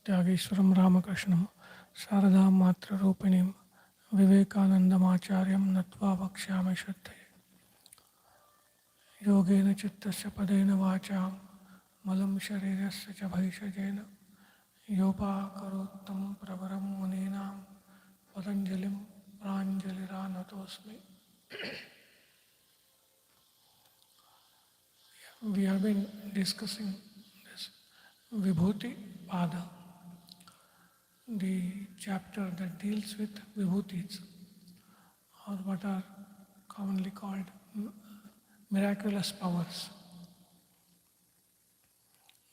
त्यागेश्वरं रामकृष्णं शारदां मातृरूपिणीं विवेकानन्दमाचार्यं नत्वा वक्ष्यामि श्रद्धये। योगेन चित्तस्य पदेन वाचां मलं शरीरस्य च भैषजेन योपाकरोत्तं प्रवरं मुनीनां पतञ्जलिं प्राञ्जलिरानतोऽस्मि। We have been discussing this Vibhuti Pada, the chapter that deals with Vibhutis, or what are commonly called miraculous powers.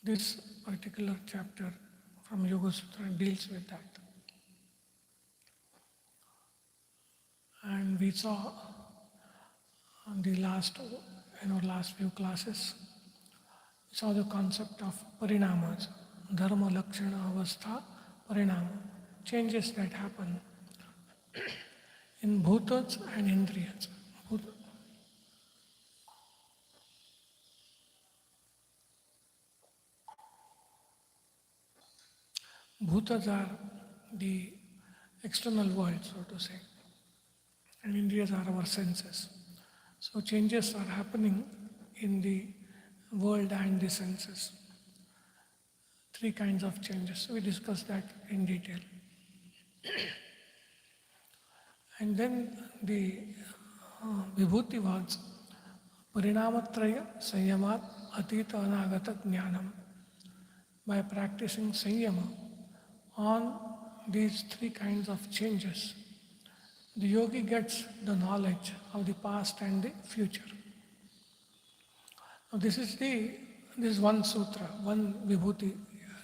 This particular chapter from Yoga Sutra deals with that. And we saw on the last few classes, we saw the concept of parinamas, dharma, lakshana, avastha, parinama, changes that happen in bhutas and indriyas. Bhutas are the external world, so to say, and indriyas are our senses. So changes are happening in the world and the senses. Three kinds of changes. We discussed that in detail. And then the Vibhuti was Parinamatraya Sanyamat Atita Anagata Jnanam. By practicing Sanyama on these three kinds of changes, the yogi gets the knowledge of the past and the future. Now this is one sutra, one Vibhuti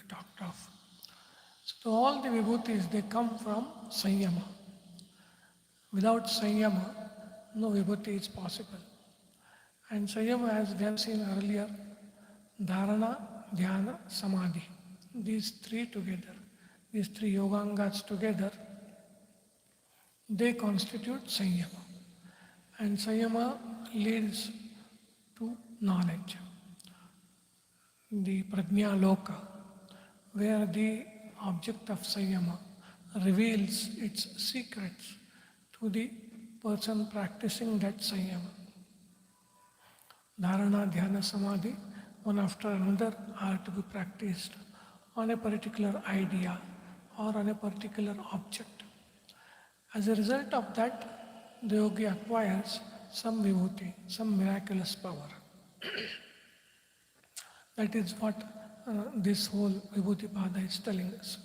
talked of. So all the Vibhutis, they come from Sanyama. Without Sanyama, no Vibhuti is possible. And Sanyama, as we have seen earlier, Dharana, Dhyana, Samadhi. These three together, these three yogangas together, they constitute Sanyama. And Sanyama leads to knowledge. The Prajna Loka, where the object of Sanyama reveals its secrets to the person practicing that Sanyama. Dharana, Dhyana, Samadhi, one after another, are to be practiced on a particular idea or on a particular object. As a result of that, the yogi acquires some vibhuti, some miraculous power. That is what this whole Vibhuti Pada is telling us.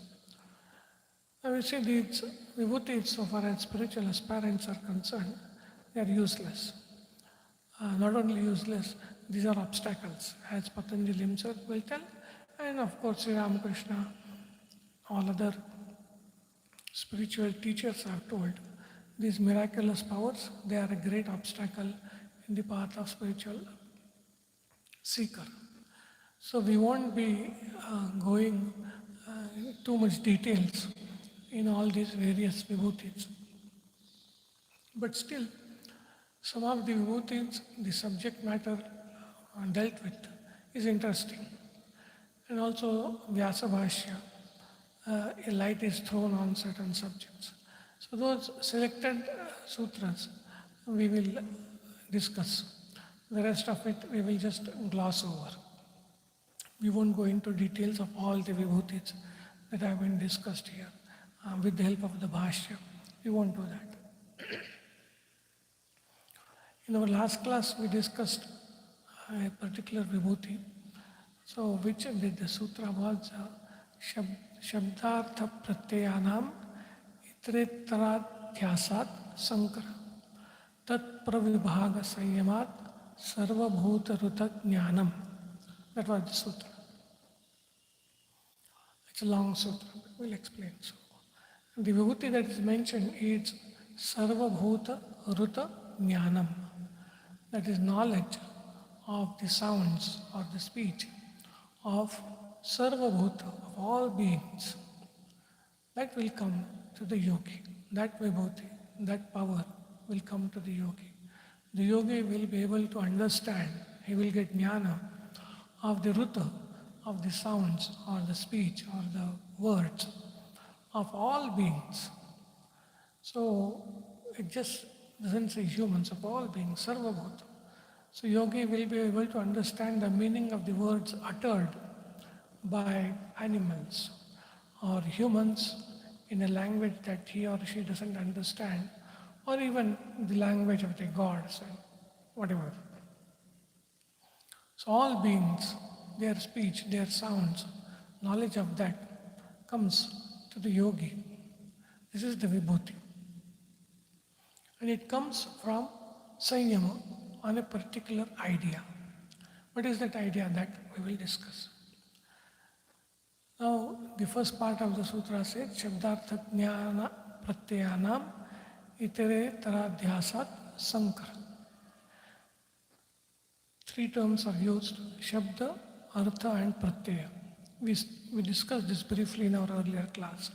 Now we see these vibhutis, so far as spiritual aspirants are concerned, they are useless. Not only useless, these are obstacles, as Patanjali himself will tell, and of course Sri Ramakrishna, all other spiritual teachers are told. These miraculous powers, they are a great obstacle in the path of spiritual seeker. So we won't be going too much details in all these various vibhutis. But still, some of the vibhutis, the subject matter dealt with is interesting. And also Vyasa Bhashya, a light is thrown on certain subjects. So those selected sutras we will discuss. The rest of it we will just gloss over. We won't go into details of all the vibhutis that have been discussed here with the help of the Bhashya. We won't do that. In our last class we discussed a particular vibhuti, so which the sutra was Shabdartha Pratyayanam Itretradhyasat Sankara Tat Pravibhaga Sanyamat Sarva Bhuta Ruta Jnanam. That was the sutra. It's a long sutra, but we'll explain. So, the vibhuti that is mentioned is Sarva Bhuta Ruta Jnanam. That is knowledge of the sounds or the speech of Sarva Bhuta, of all beings. That will come to the yogi. That vibhuti, that power will come to the yogi. The yogi will be able to understand, he will get jnana of the ruta, of the sounds or the speech or the words of all beings. So it just doesn't say humans, of all beings, sarvabhuta. So yogi will be able to understand the meaning of the words uttered by animals or humans in a language that he or she doesn't understand, or even the language of the gods and whatever. So all beings, their speech, their sounds, knowledge of that comes to the yogi. This is the Vibhuti. And it comes from Sanyama on a particular idea. What is that idea? That we will discuss. Now, the first part of the sutra says, Shabdartha Jnana Pratyayanam Itere Taradhyasat Sankara. Three terms are used, Shabda, Artha and Pratyaya. We discussed this briefly in our earlier class.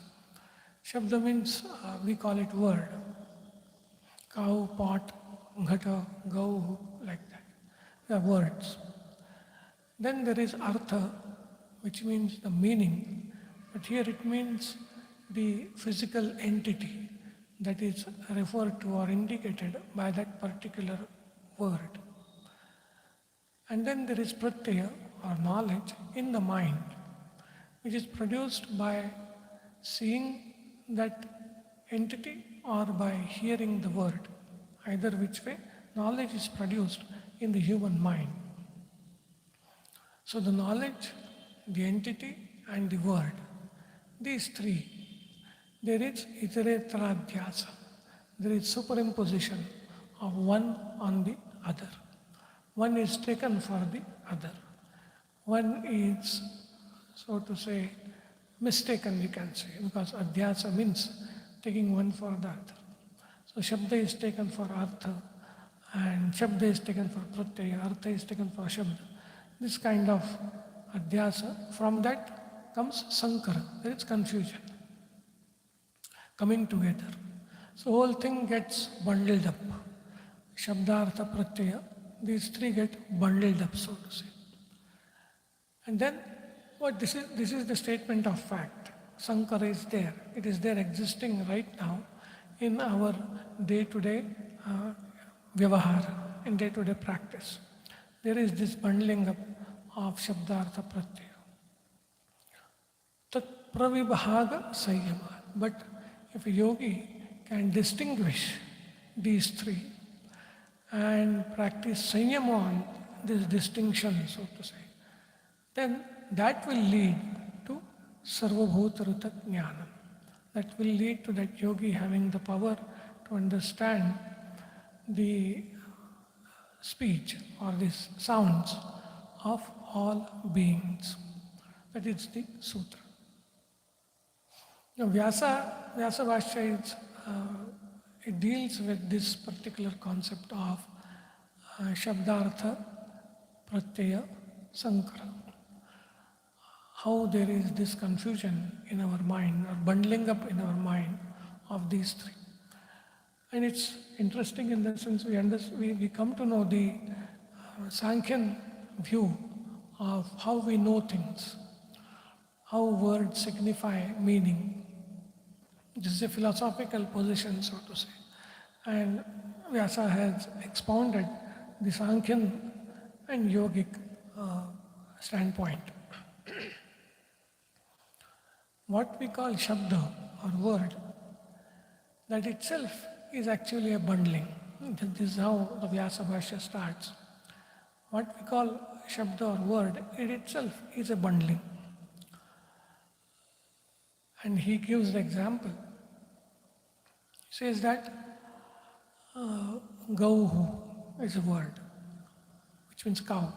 Shabda means, we call it word. Cow, pot, ghata, gau, like that. They are words. Then there is Artha, which means the meaning. But here it means the physical entity that is referred to or indicated by that particular word. And then there is pratyaya or knowledge in the mind, which is produced by seeing that entity or by hearing the word. Either which way, knowledge is produced in the human mind. So the knowledge, the entity and the word, these three, there is iteretradhyasa. There is superimposition of one on the other. One is taken for the other. One is, so to say, mistaken, we can say, because adhyasa means taking one for the other. So Shabda is taken for Artha, and Shabda is taken for Pratyaya, Artha is taken for Shabda. This kind of adhyasa, from that comes Sankara. There is confusion coming together. So whole thing gets bundled up. Shabda, Artha, Pratyaya, these three get bundled up, so to say. And then, this is the statement of fact. Sankara is there. It is there existing right now in our day-to-day vyavahara, in day-to-day practice. There is this bundling up of Shabdartha Pratyaya. Tat pravibhaga sanyama. But if a yogi can distinguish these three and practice sanyama on this distinction, so to say, then that will lead to sarvabhutarita jnana. That will lead to that yogi having the power to understand the speech or the sounds of all beings. That is the sutra. Now Vyasa Bhashya it deals with this particular concept of Shabdartha, Pratyaya, Sankara. How there is this confusion in our mind or bundling up in our mind of these three. And it's interesting in the sense we come to know the Sankhyan view of how we know things, how words signify meaning. This is a philosophical position, so to say. And Vyasa has expounded the Sankhyan and yogic standpoint. What we call Shabda or word, that itself is actually a bundling. This is how the Vyasa Bhashya starts. What we call Shabda or word, it itself is a bundling. And he gives the example. He says that Gauhu is a word, which means cow.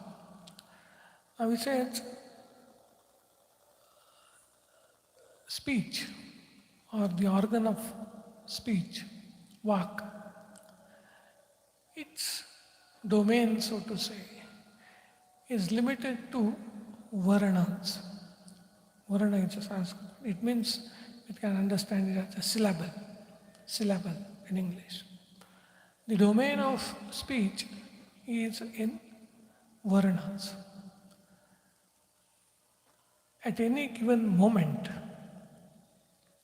Now he says speech or the organ of speech, vak, its domain, so to say, is limited to varnas. Varna is a Sanskrit. It means it can understand it as a syllable in English. The domain of speech is in varnas. at any given moment,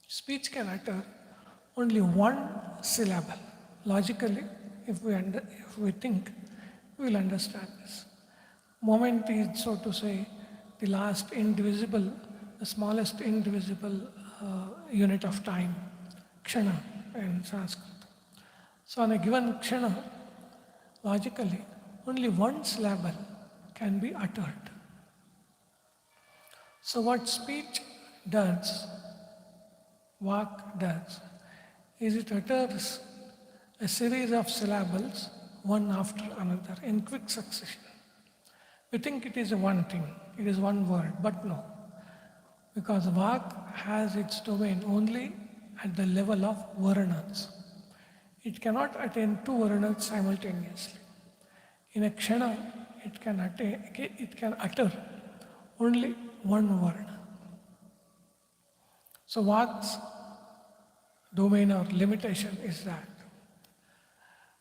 speech can utter only one syllable. Logically, if we think, we will understand this. Moment is, so to say, the last indivisible, the smallest indivisible unit of time, kshana in Sanskrit. So on a given kshana, logically, only one syllable can be uttered. So what speech does, vak does, is it utters a series of syllables, one after another, in quick succession. We think it is one thing, it is one word, but no. Because vak has its domain only at the level of varnas. It cannot attain two varnas simultaneously. In a kshana, it can utter only one varna. So vak's domain or limitation is that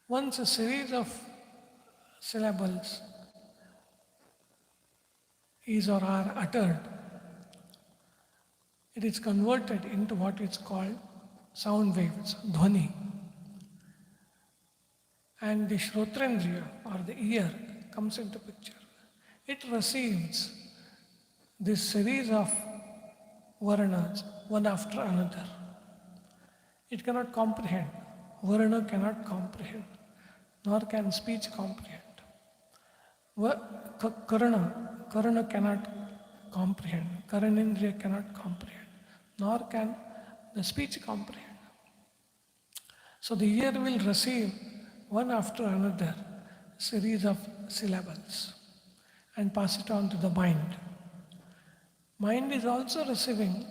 once a series of syllables is or are uttered, it is converted into what is called sound waves, dhvani. And the shrotrendriya, or the ear, comes into picture. It receives this series of varnas, one after another. It cannot comprehend. Varna cannot comprehend, nor can speech comprehend. Karana cannot comprehend. Karanendriya cannot comprehend, nor can the speech comprehend. So the ear will receive one after another series of syllables and pass it on to the mind. Mind is also receiving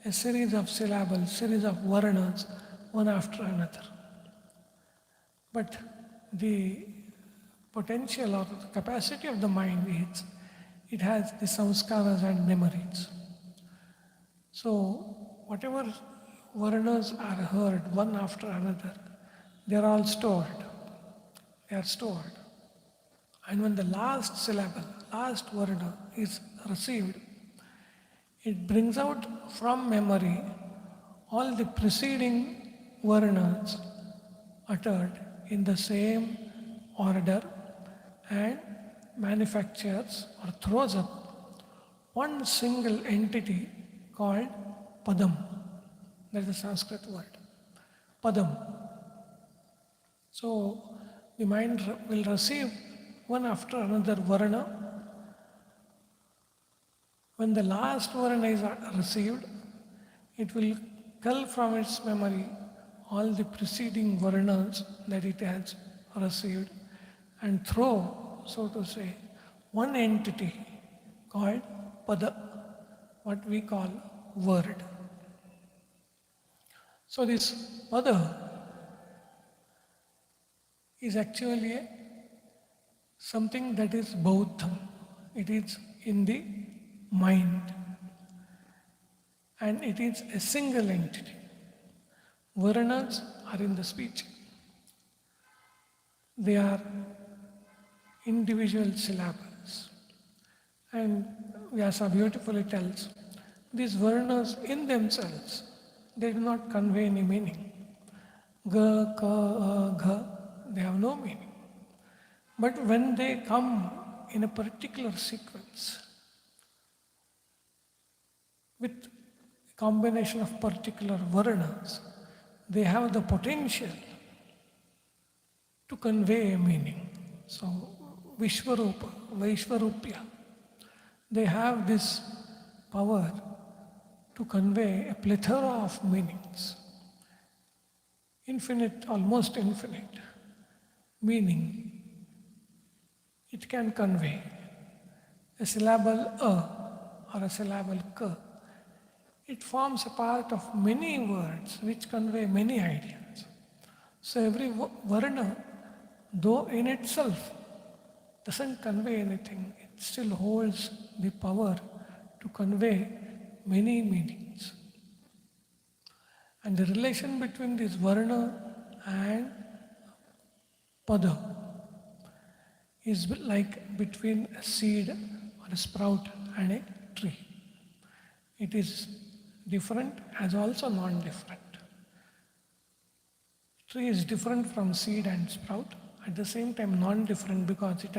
a series of syllables, series of varnas, one after another. But the potential or the capacity of the mind is, it has the samskaras and memories. So whatever varnas are heard one after another, they are all stored. They are stored. And when the last syllable, last varna is received, it brings out from memory all the preceding varnas uttered in the same order and manufactures or throws up one single entity called padam. That is the Sanskrit word. Padam. So the mind will receive one after another varna. When the last varna is received, it will cull from its memory all the preceding varnas that it has received and throw, so to say, one entity called pada, what we call word. So this pada is actually something that is bauddham. It is in the mind. And it is a single entity. Varnas are in the speech. They are individual syllables. And Vyasa beautifully tells, these varnas in themselves, they do not convey any meaning. Ga, ka, gha, they have no meaning. But when they come in a particular sequence, with a combination of particular varnas, they have the potential to convey a meaning. So, Vishwarupa, Vaishwarupya, they have this power to convey a plethora of meanings. Infinite, almost infinite meaning it can convey. A syllable a or a syllable ka, it forms a part of many words which convey many ideas. So every varna, though in itself doesn't convey anything, it still holds the power to convey many meanings. And the relation between this varna and pada is like between a seed or a sprout and a tree. It is different as also non-different. Tree is different from seed and sprout, at the same time non-different because it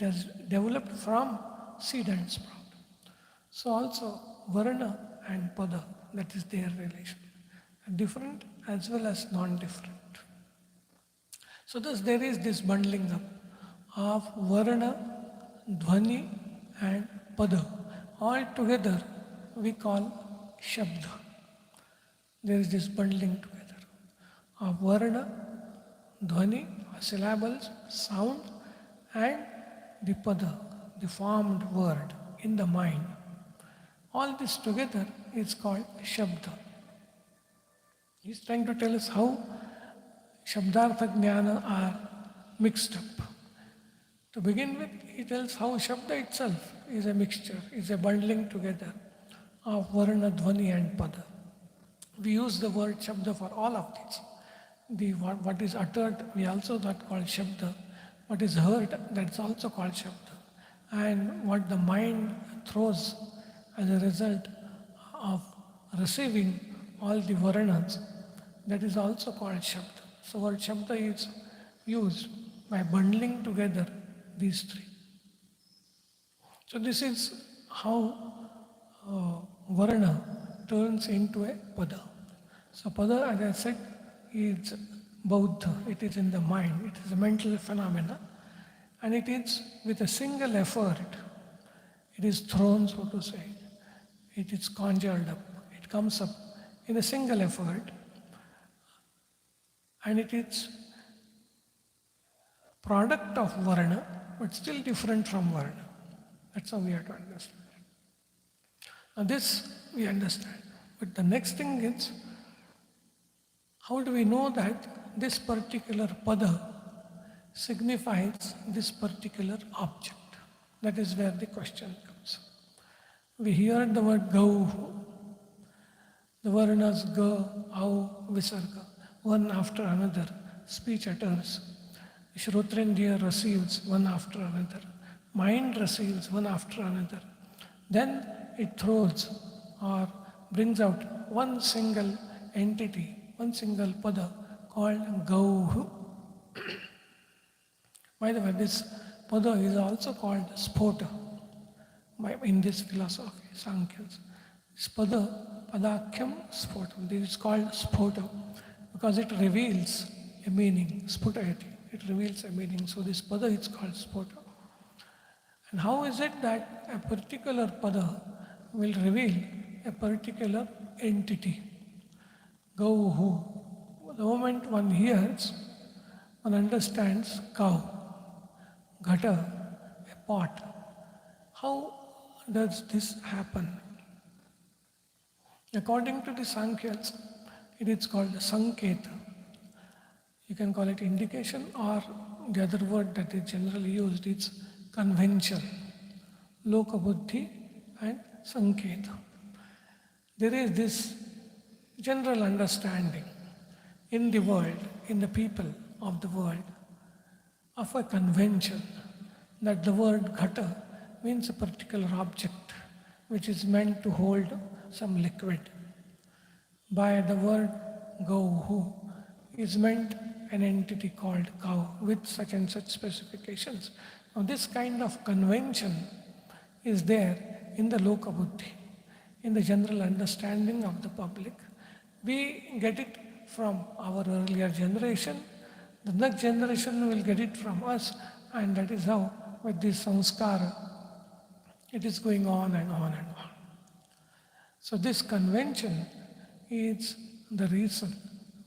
has developed from seed and sprout. So also Varna and Pada, that is their relation, different as well as non-different. So thus there is this bundling up of Varna, Dhvani and Pada. All together we call Shabda. There is this bundling together of Varna, Dhvani, syllables, sound, and the Pada, the formed word in the mind. All this together is called Shabda. He is trying to tell us how Shabdartha Jnana are mixed up. To begin with, he tells how Shabda itself is a mixture, is a bundling together of Varna, Dhvani and Pada. We use the word Shabda for all of these. What is uttered, we also that called Shabda. What is heard, that's also called Shabda. And what the mind throws as a result of receiving all the Varnas, that is also called Shabda. So word Shabda is used by bundling together these three. So this is how Varna turns into a Pada. So Pada, as I said, is Bauddha. It is in the mind. It is a mental phenomena. And it is with a single effort. It is thrown, so to say. It is conjured up. It comes up in a single effort. And it is product of Varna, but still different from Varna. That's how we have to understand. Now this we understand. But the next thing is, how do we know that this particular Pada signifies this particular object? That is where the question comes. We hear the word Gau, the Varnas Ga, Au, Visarga, one after another, speech utters. Shrotrendriya receives one after another. Mind receives one after another. Then it throws or brings out one single entity, one single Pada called Gauhu. By the way, this Pada is also called Spota in this philosophy, Sankhya's. This Pada, Padakhyam Spotam, this is called Spota because it reveals a meaning, Sputayati. It reveals a meaning. So this Pada is called Spota. And how is it that a particular Pada will reveal a particular entity? Gauhu. The moment one hears, one understands cow, ghata, a pot. How does this happen? According to the Sankhya's, it is called Sanketa. You can call it indication, or the other word that is generally used is convention. Loka Buddhi and Sanketa. There is this general understanding in the world, in the people of the world, of a convention that the word ghata means a particular object which is meant to hold some liquid. By the word Gauhu is meant an entity called cow with such and such specifications. Now this kind of convention is there in the Loka Buddhi, in the general understanding of the public. We get it from our earlier generation, the next generation will get it from us, and that is how with this sanskara it is going on and on and on. So this convention is the reason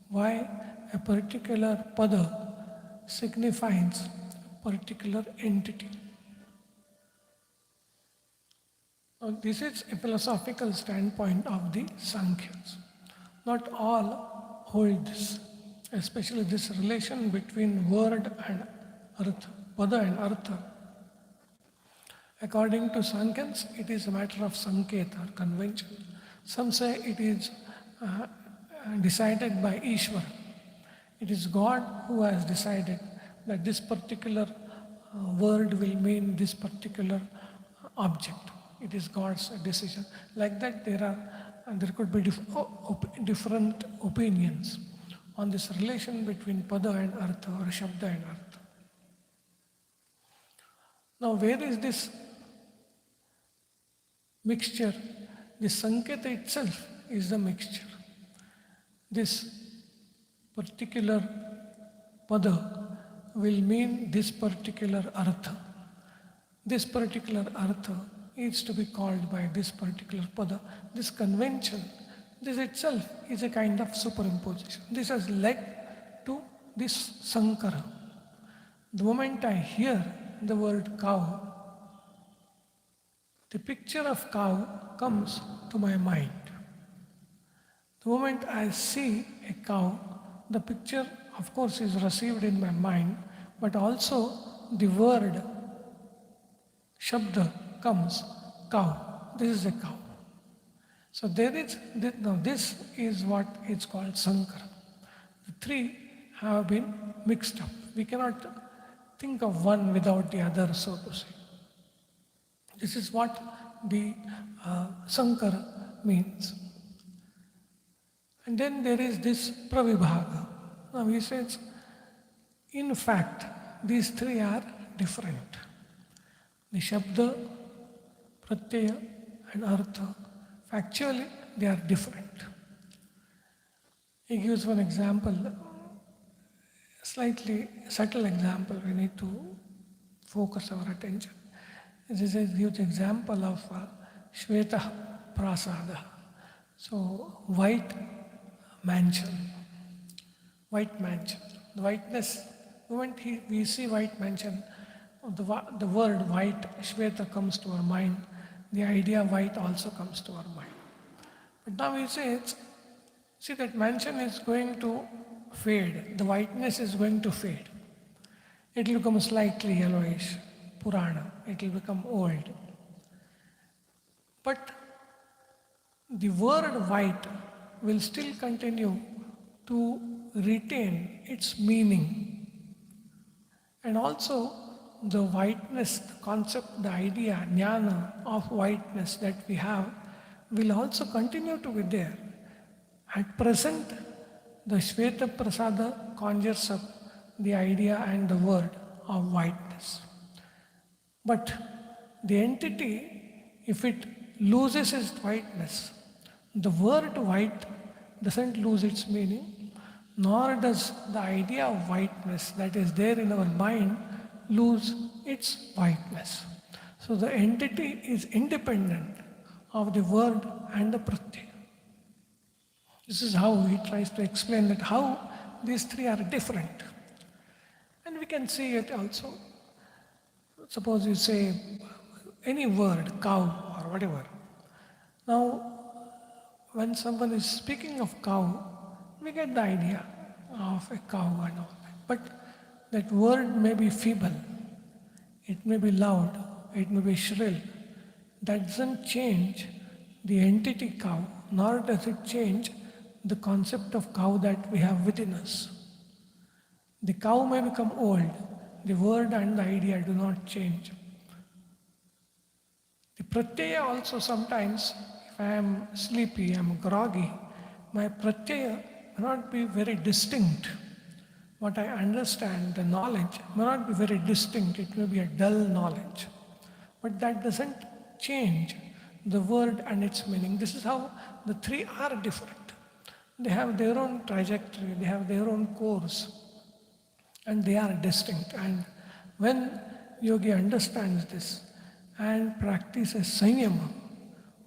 why a particular pada signifies a particular entity. Now, this is a philosophical standpoint of the Sankhya's. Not all hold this, especially this relation between word and artha, pada and artha. According to Sankhya's, it is a matter of sanketa or convention. Some say it is decided by Ishvara. It is God who has decided that this particular word will mean this particular object. it is God's decision. Like that, there could be different opinions on this relation between pada and artha or shabda and artha. Now, where is this mixture? The sanketa itself is the mixture. This particular pada will mean this particular artha. This particular artha is to be called by this particular pada. This convention, this itself is a kind of superimposition. This has led to this Sankara. The moment I hear the word cow, the picture of cow comes to my mind. The moment I see a cow, the picture, of course, is received in my mind, but also the word shabda comes, cow. This is a cow. So this is what is called Sankara. The three have been mixed up. We cannot think of one without the other, so to say. This is what the Sankara means. And then there is this pravibhaga. Now he says, in fact, these three are different. The shabda, pratyaya and artha, factually they are different. He gives one example, a slightly subtle example we need to focus our attention. This is a huge example of Shveta Prasada. So, white mansion. The whiteness, the moment we see white mansion, the word white, Shveta, comes to our mind. The idea white also comes to our mind. But now he says, see, that mansion is going to fade. The whiteness is going to fade. It will become slightly yellowish, Purana. It will become old. But the word white will still continue to retain its meaning. And also the whiteness, the concept, the idea, jnana of whiteness that we have will also continue to be there. At present, the Shveta Prasada conjures up the idea and the word of whiteness. But the entity, if it loses its whiteness, the word white doesn't lose its meaning, nor does the idea of whiteness that is there in our mind lose its whiteness. So the entity is independent of the word and the pratyaya. This is how he tries to explain that how these three are different. And we can see it also. Suppose you say any word, cow or whatever. Now, when someone is speaking of cow, we get the idea of a cow and all that. But that word may be feeble, it may be loud, it may be shrill. That doesn't change the entity cow, nor does it change the concept of cow that we have within us. The cow may become old, the word and the idea do not change. The pratyaya also sometimes, if I am sleepy, I am groggy, my pratyaya may not be very distinct. What I understand, the knowledge, may not be very distinct, it may be a dull knowledge. But that doesn't change the word and its meaning. This is how the three are different. They have their own trajectory, they have their own course, and they are distinct. And when yogi understands this and practices sanyama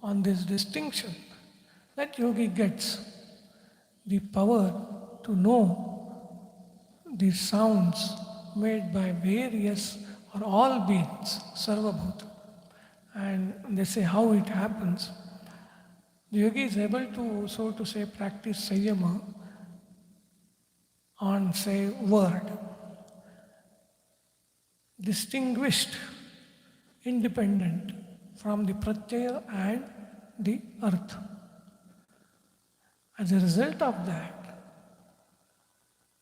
on this distinction, that yogi gets the power to know the sounds made by various or all beings, sarvabhuta. And they say how it happens. The yogi is able to, so to say, practice sanyama on, say, word, distinguished, independent from the pratyaya and the artha. As a result of that,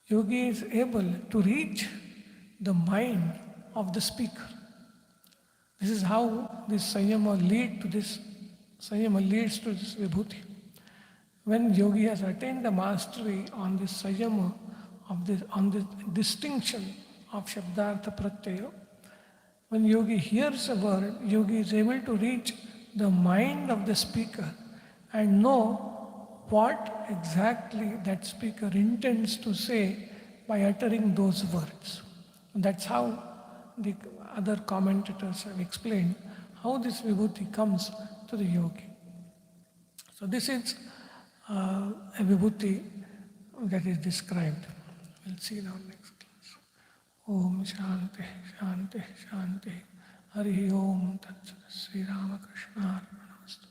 yogi is able to reach the mind of the speaker. This is how this Sanyama leads to this Vibhuti. When yogi has attained the mastery on this Sanyama, on the distinction of Shabdartha Pratyaya, when yogi hears a word, yogi is able to reach the mind of the speaker and know what exactly that speaker intends to say by uttering those words. And that's how the other commentators have explained how this vibhuti comes to the yogi. So this is a vibhuti that is described. We'll see now next class. Om Shanti Shanti Shanti Hari Om Tat Sat Sri Ramakrishna Arpanamastu.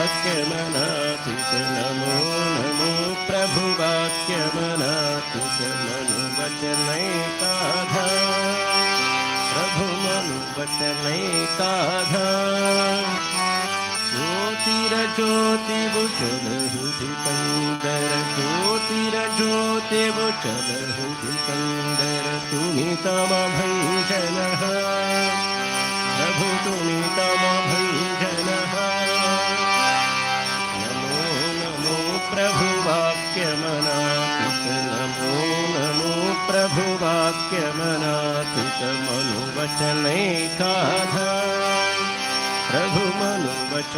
प्रभुवाक्यमनातुत Namo Namo प्रभुवाक्यमनातुत मनुवचनैकाधार प्रभु मनुवचनैकाधार ज्योतिरज्योतिबुचल हृदिकंदर ज्योतिरज्योतिबुचल हृदिकंदर तुमि तम भंजनः प्रभु तुमि तम भंजनः नमो नमो प्रभुवाक्यमनातुत नमो नमो प्रभुवाक्यमनातुत मनुवचनैकाधार प्रभु मनुवचनैकाधार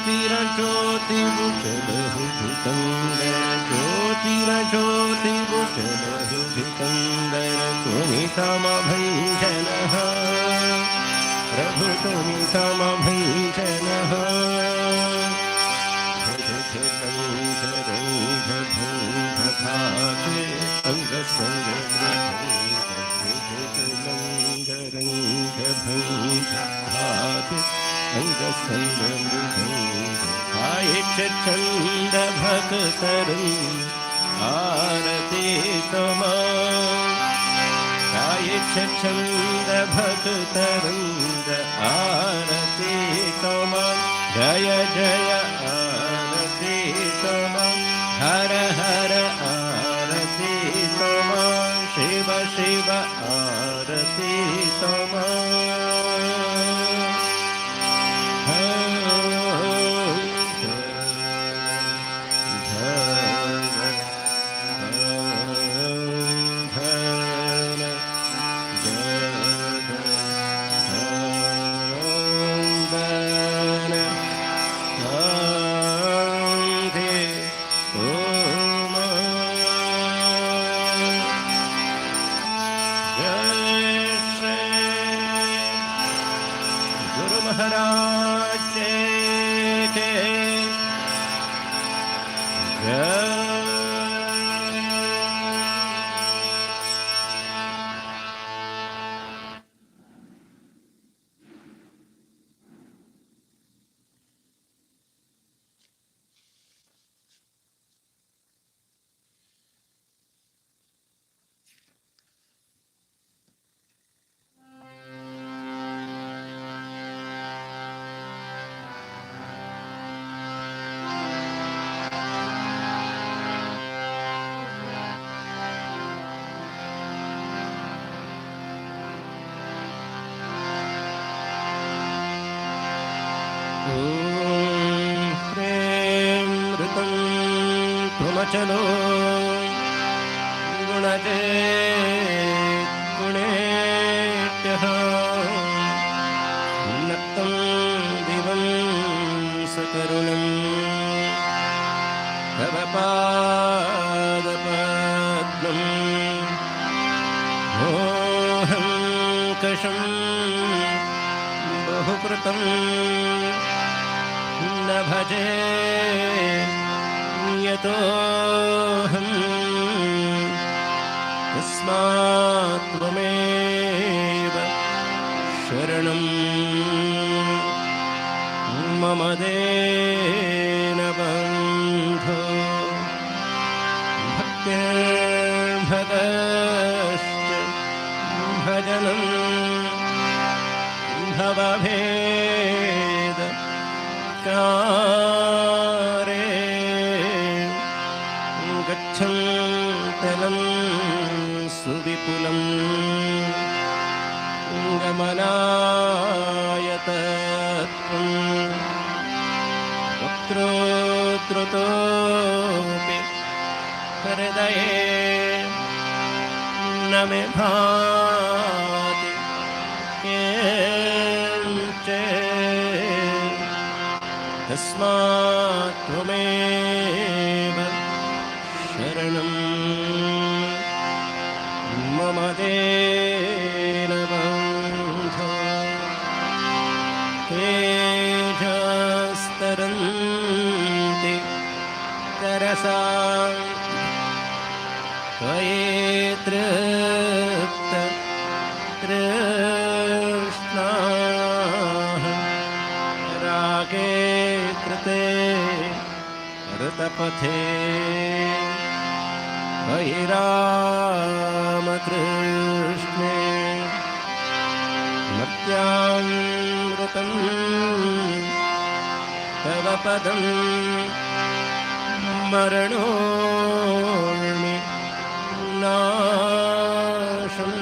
ज्योतिरज्योतिबुचल हृदिकंदर ज्योतिरज्योतिबुचल हृदिकंदर तुमि तम भंजनः प्रभु तुमि तम भंजनः चंद भक्तरु आरती तमा चंद भक्तरंद आरती तमा जय जय आरती तमा हर हर आरती तमा शिव शिव आरती तमा Maharaj ke चलो गुणजे गुणेभ्यः नक्तं दिवं सकरुणं तव पादपद्मं मोहं कषं बहुकृतं न भजे यतोऽहं तस्मात् त्वमेव शरणं मम दीनबन्धो भक्तिर्भगश्च भजनं भवभेद गच्छन्तलं सुविपुलं गमनाय तत्त्वं वक्रोद्धृतोऽपि हृदये न मे भाति किञ्चित् तस्मात् त्वमेव शरणं मम दीनबन्धो तेजस्तरन्ति तरसा त्वयि तृप्त तृष्णाः व्रतपथे मयि रामकृष्णे मर्त्यामृतं तव पदं मरणोर्मि नाशम्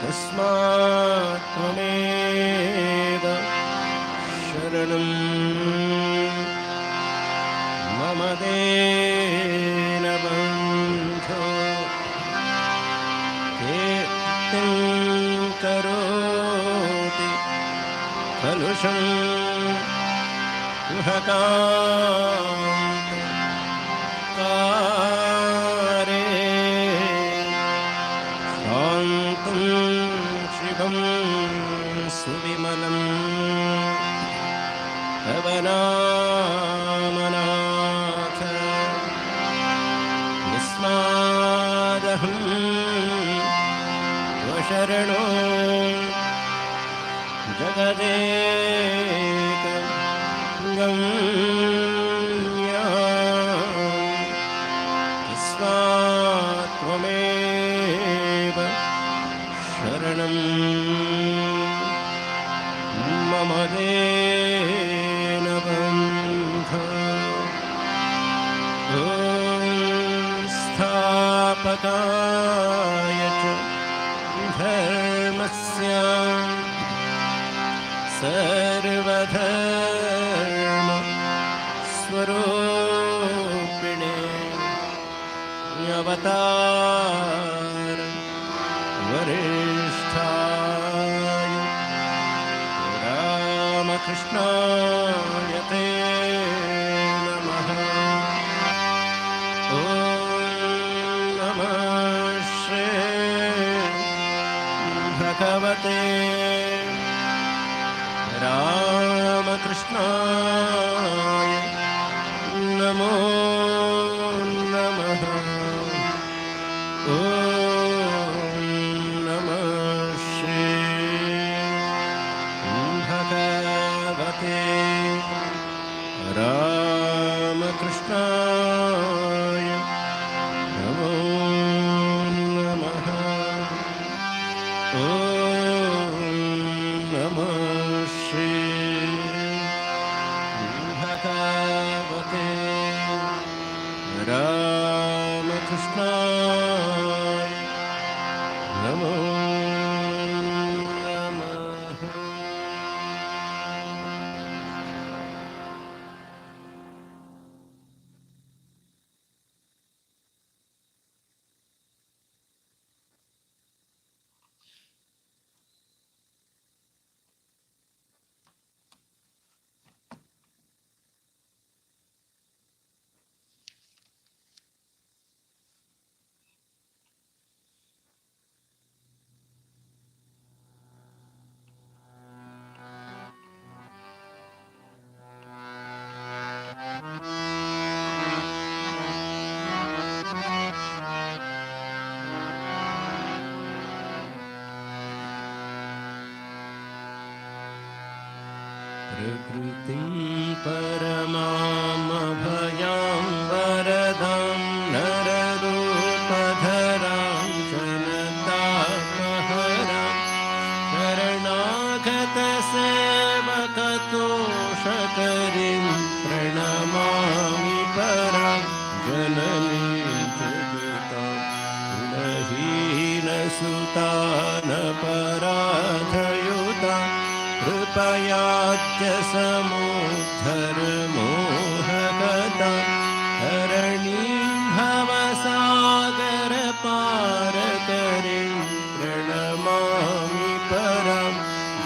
तस्मात् त्वमेव शरणं मम दीनबन्धो कीर्तिं करोति कलुषं कुहकान्त कारे शान्तं शिवं सुविमलं तव नामनाथ यस्मादहं त्वशरणो जगदेकगम्या तस्मात् त्वमेव शरणं मम दीनबन्धो ॐ स्थापकाय च धर्मस्य सर्वधर्म स्वरूपिणे अवतार वरिष्ठाय रामकृष्णाय ते नमः ॐ नमः श्री भगवते रामकृष्णाय नमो नमः ॐ नमः श्री भगवते रामकृष्णाय नमो नमः ॐ नमः श्री भगवते रामकृष्णाय नमो नमः प्रकृतिं परमामभयां वरदां नररूपधरां जनतापहरां शरणागतसेवकतोषकरीं प्रणमामि परां जननीं जगतां गुणहीनसुतानपराधयुतां कृपयाच्च समुद्धरमोहगतां हरणीं भवसागरपारकरीं प्रणमामि परां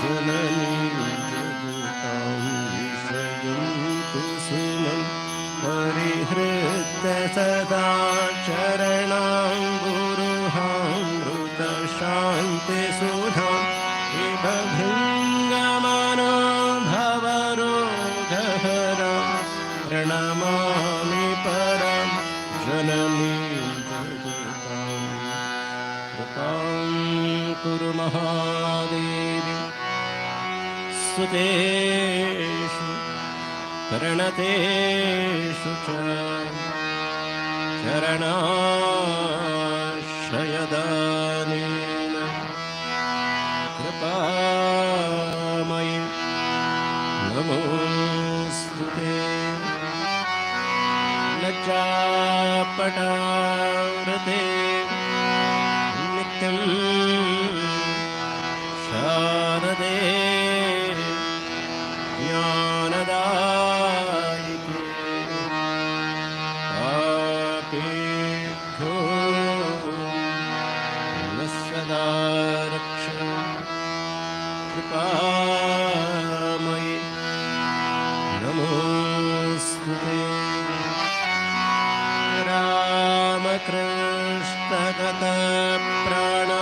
जननीं जगतां विषयं कुसुमं परिहृत्य सदा चरणां गुरुहामृतशान्तिसुधां भवरोगहरां प्रणमामि परां जननीं जगतां कृपां कुरु महादेवी सुतेषु प्रणतेषु च चरणाश्रयदानेन कृपामयि नमोऽस्तु ते लज्जापटावृते नित्यं शारदे ज्ञानदायिके पापेभ्यो नः सदा रक्ष कृपामयि नमोऽस्तु ते रामकृष्णगतप्राणा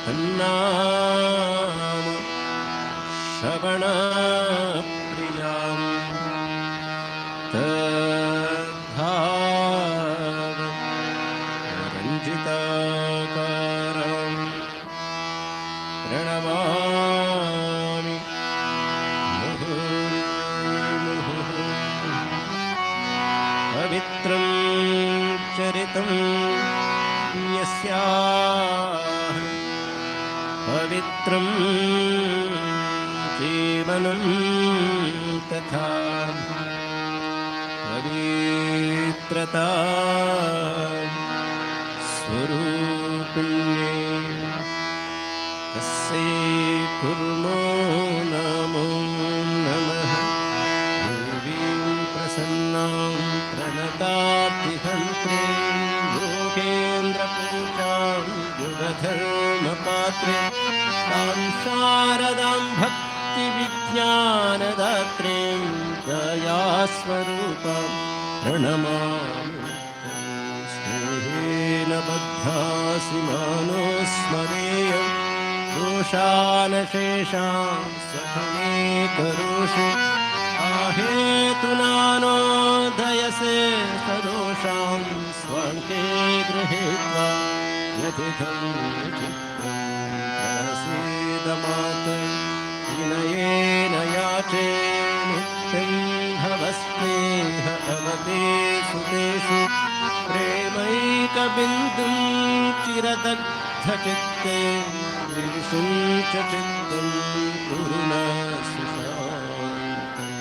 तन्नाम श्रवणप्रियां तद्भाव रञ्जिताकारं प्रणमामि मुहुर्मुहुः पवित्रं चरितं यस्याः पवित्रं जीवनं तथा पवित्रता स्वरूपिण्ये तस्यै कुर्मो नमो नमः देवीं प्रसन्नां प्रणतातिहन्त्रे योगेन्द्रपूजां युगधर्मपात्रे तां शारदां भक्तिविज्ञानदात्रीं दयास्वरूपां प्रणमामि स्नेहेन बद्धासि मानो स्मरेयं दोषानशेषां सखमे करोषि आहेतुनानो दयसे सदोषां स्वाङ्के गृहीत्वा यथितं चित्रं प्रसीदमाते विनयेन याचे नित्यं भवस्तेह अवते सुतेषु प्रेमैकबिन्दुं चिरदग्धचित्ते विशुं च चित्तं कुरु न सुशान्तम्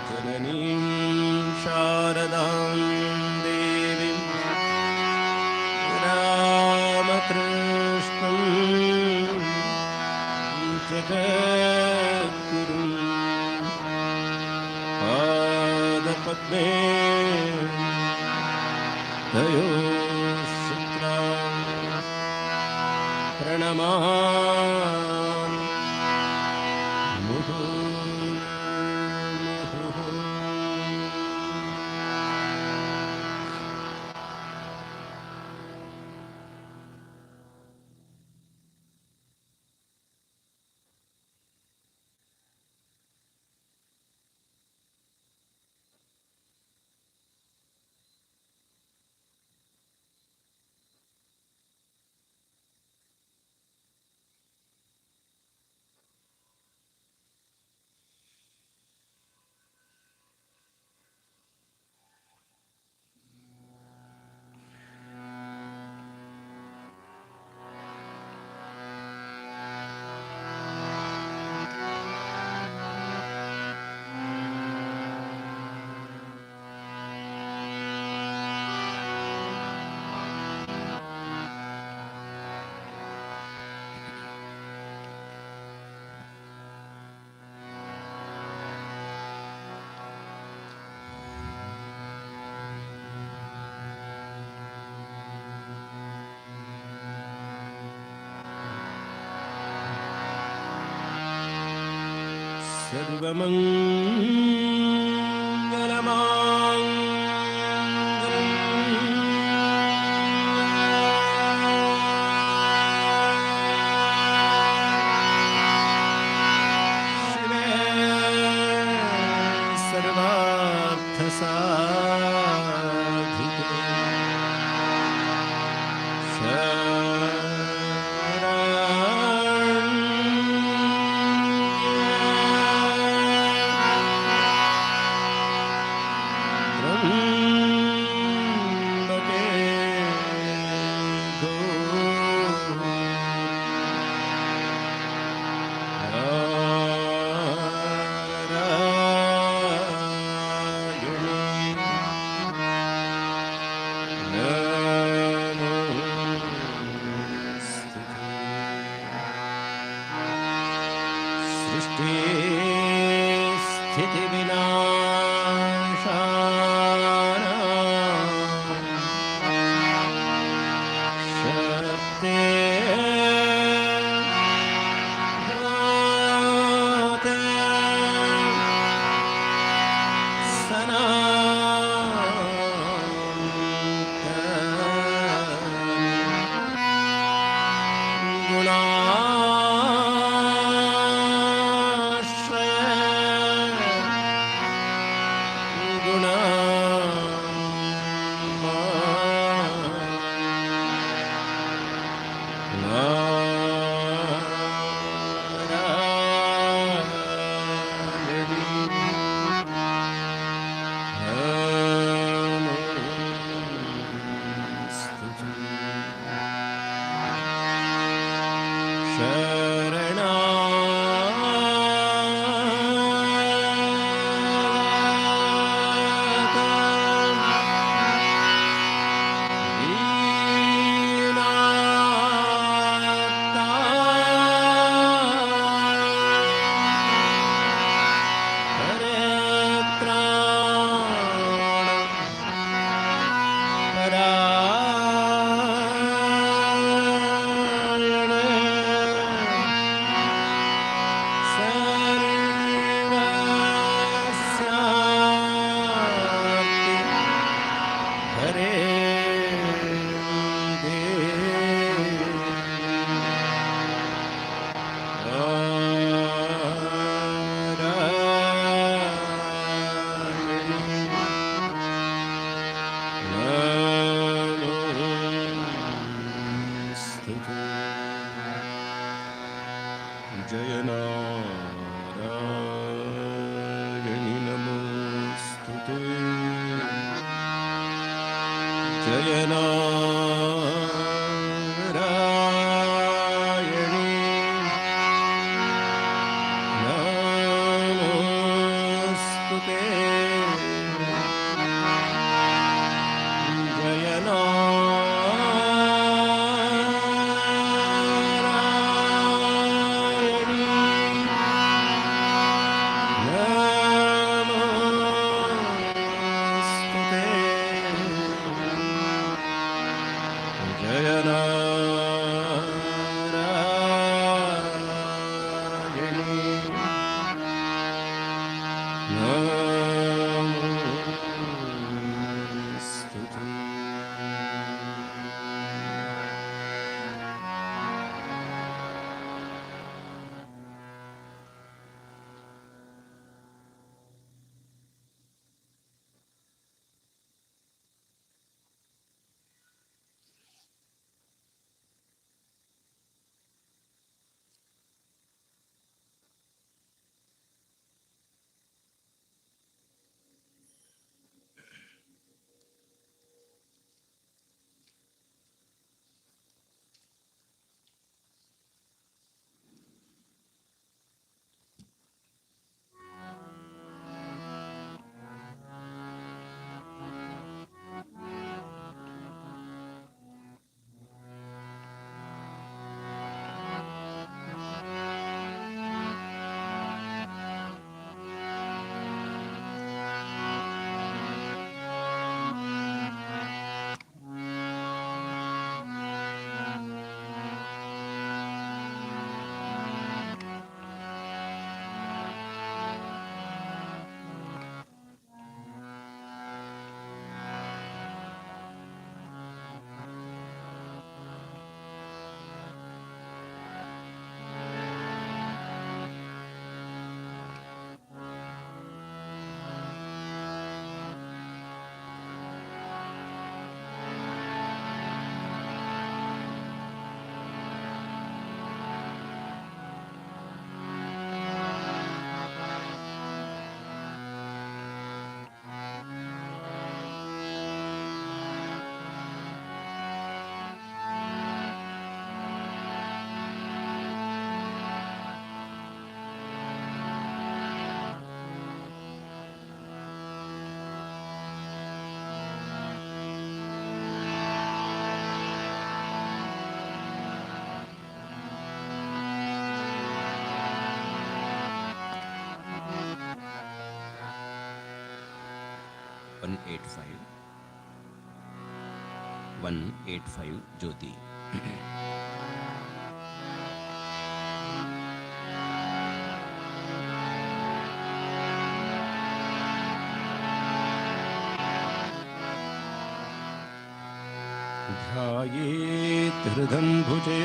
जननीं शारदां देवीं रामकृष्णं जगद्गुरुं पादपद्मे तयोः प्रणमामि मुहुर्मुहुः सृष्टि स्थिति विनाशान शक्ते भूते 185 Jyoti. ध्यायेत् हृदं भुजे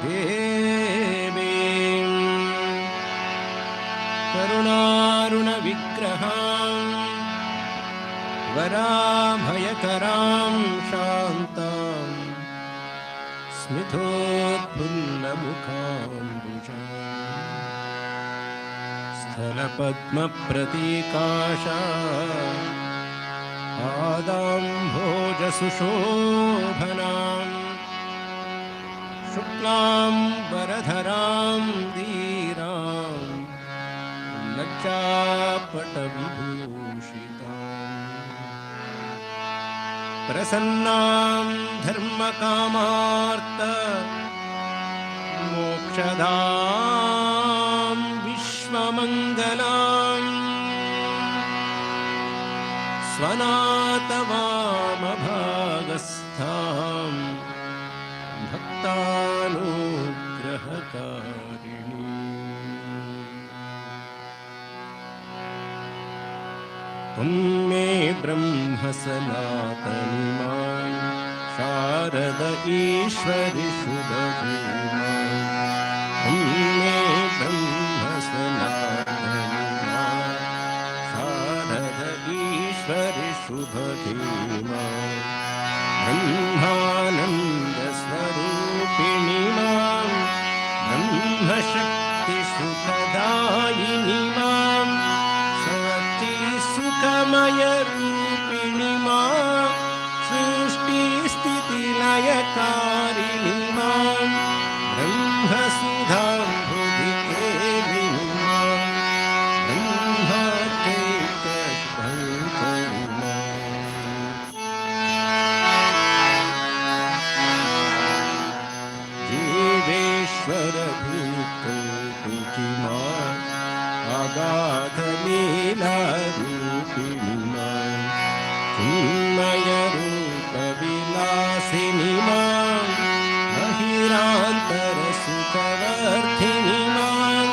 देवीं करुणारुणविग्रहां वराभयकरां शान्तां स्मितोत्फुल्लमुखाम्बुजाम् स्थलपद्मप्रतीकाशा पादाम्भोजसुशोभनां शुक्लां वरधरां धीरां लज्जापटविभूषिताम् प्रसन्नां धर्मकामार्त मोक्षदां विश्वमङ्गलाम् स्वनातवामभागस्थां भक्तानुग्रहकारिणी त्वं मे ब्रह्म सनातनी मां शारद ईश्वरि शुभगे मां त्वं मे ब्रह्म सनातनी मां शारद ईश्वरि शुभगे मां ब्रह्मानन्दस्वरूपिणि मां ब्रह्मशक्तिसुखदायिनि मां सुखमयरूपिणि मां सृष्टिस्थितिलयकारिणि मां ब्रह्मसुधाम्बुधिकेलिनि मां ब्रह्मचैतन्यशङ्करि मां जीवेश्वरभूतोऽपि मां अगाधलीलारूपिणि मां चिन्मयरूपविलासिनि मां महिरान्तरसुखवर्धिनि मां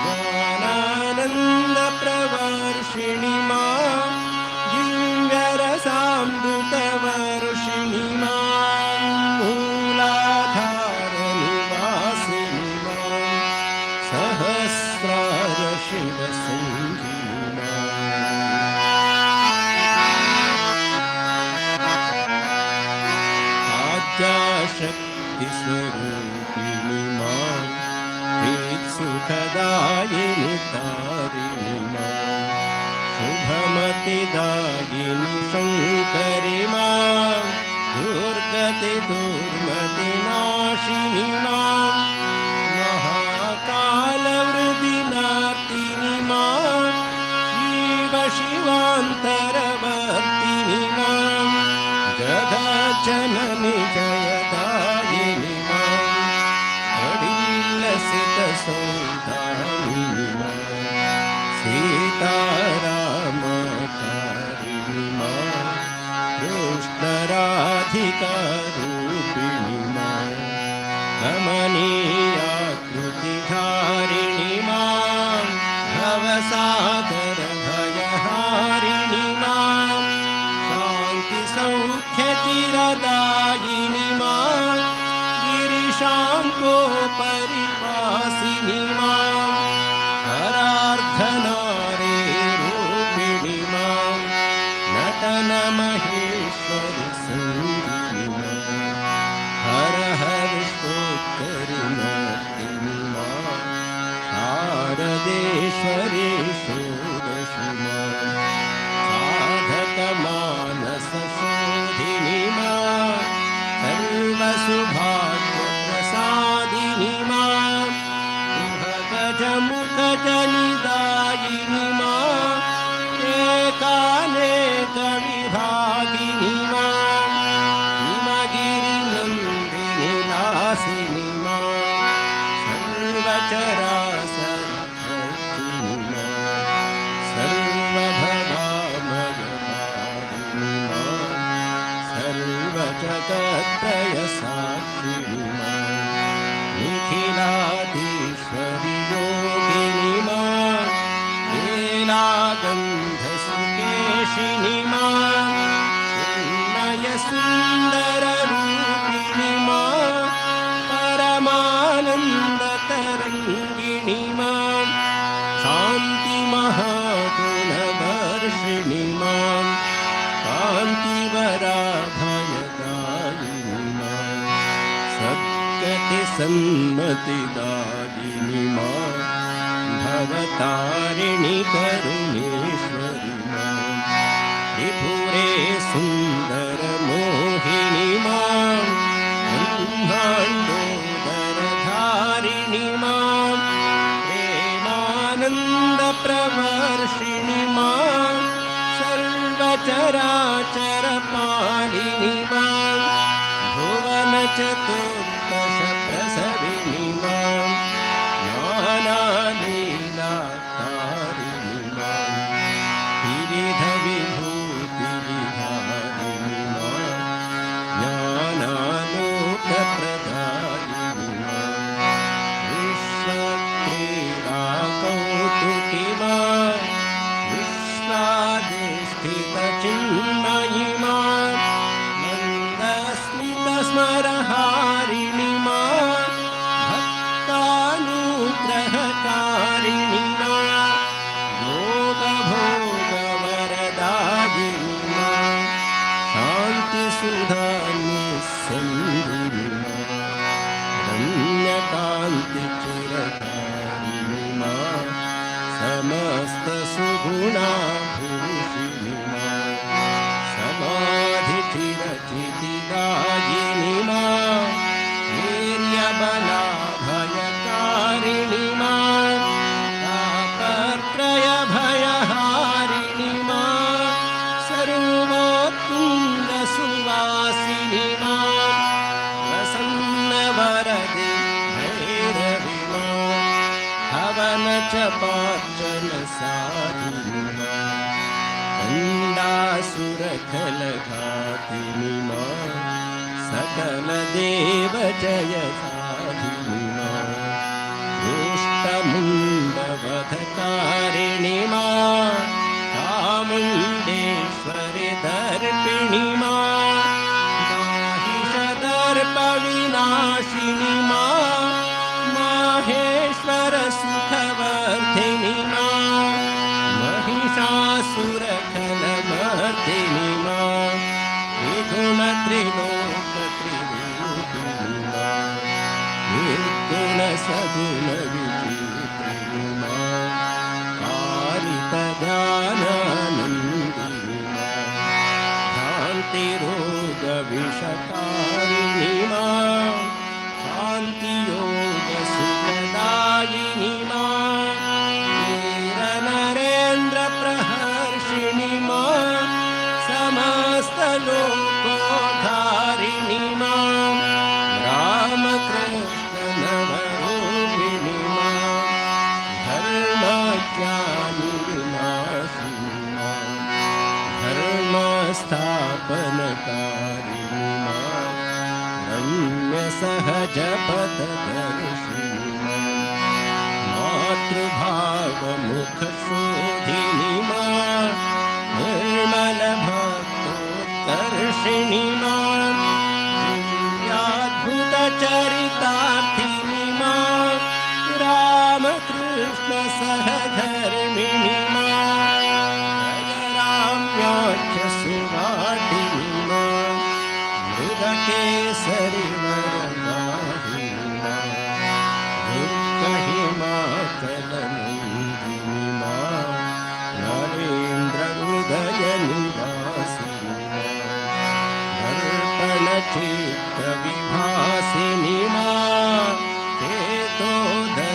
ज्ञानानन्दप्रवर्षिणि मां दिव्यरसामृतवर्षिणि मां मूलाधारनिवासिनि मां सहस्रारशिवसङ्गिनि मां आद्याशक्तिस्वरूपिणि मां सुखदायिनि तारिणि मां शुभमतिदायिनि शङ्करि मां दुर्गतिदुर्मतिनाशिनि मां महाकालवृदिनार्तिनि मां शिवान्तरवर्तिनि मां जगज्जननि जयदायिनि मां अडिल्लसितसौदामिनि मां सीतारामकारिणि मां कृष्णराधिकारूपिणि मां कमनीयाकृतिधारिणि मां भवसागरभयहारिणि मां शान्तिसौख्यचिरदायिनि मां गिरिशाङ्कोपरिवासिनि मां हरार्धनारीरूपिणि मां नटनमहेश्वरि सङ्गिनि मां हरहरिष्टोत्तरिमर्दिनि मां शारदेश्वरि षोडशि मां साधकमानसशोधिनि मां सर्वसुभाग्यप्रसादिनि मां शुभगजमुखजनिदायिनि मां एकानेकविभागिनि मां हिमगिरिनन्दिनि लासिनि मां सर्वचराचरभर्तिनि मां प्रयसाक्षिणि मां निखिलाधीश्वरि योगिनि मां लीलागन्धसुकेशिनि मां सुन्दररूपिणि मां परमानन्दतरङ्गिणि मां शान्तिमहागुणवर्षिणि मां कान्तिवराभयदायिनि मां सद्गतिसन्मतिदायिनि मां भवतारिणि करुणेश्वरि मां त्रिपुरे सुन्दरमोहिनि मां ब्रह्माण्डोदरधारिणि मां प्रेमानन्दप्रवर्षिणि मां सर्वचराचरपालिनि मां भुवनचतुर्दशप्रसविनि मां नानालीलाकारिणि मां विविधविभूतिविधारिणि मां ज्ञानालोकप्रदायिनि मां विश्वक्रीडाकौतुकि मां विश्वाधिष्ठितचिन्मयि मां मन्दस्मितस्मरहारिणि मां भक्तानुग्रहकारिणि मां योगभोगवरदायिनि मां शान्तिसुधानिस्सन्दिनि मां रम्यकान्तिचिरकारिणि मां समस्तसुगुणाभूषिणि मां समाधिचिरचितिदायिनि मां वीर्यबलाभयकारिणि मां तापत्रयभयहारिणि मां सर्वोत्तुङ्गसुवासिनि मां प्रसन्नवरदे भैरवि मां हवनचपार्चनसाधिनि मां चण्डासुरखलघातिनि मां सकलदेवजयसाधिनि मां दुष्टमुण्डवधकारिणि मां चामुण्डेश्वरि दर्पिणि मां माहिषदर्पविनाशिनि मां माहेश्वरसुखवर्धिनि मां महिषासुरखलमर्दिनि मां विगुणत्रिलोकत्रिरूपिणि मां निर्गुणसगुणविचित्रिणि मां कारितज्ञानानन्दिनि मां शान्तिरोगविषकारिणि मां शान्तियोगसुखदायिनि मां वीरनरेन्द्रप्रहर्षिणि मां समस्तलोकोद्धारिणि मां रामकृष्णनवरूपिणि मां धर्मज्ञानिविनाशिनि मां धर्मस्थापनकारिणि मां रम्यसहजपददर्शिनि मां मातृभावमुखशोधिनि मां निर्मलभक्तोत्कर्षिणि मां दिव्याद्भुतचरितार्थिनि मां रामकृष्णसहधर्मिणि मां जयराम्याख्यसुवाटिनि मां मृगकेसरिवरदाहिनि मां दुर्गहिमाचलनन्दिनि मां नरेन्द्रहृदयनिवासिनि मां दर्पणचित्तविभासिनि मां चेतोदर्पणकाशिनि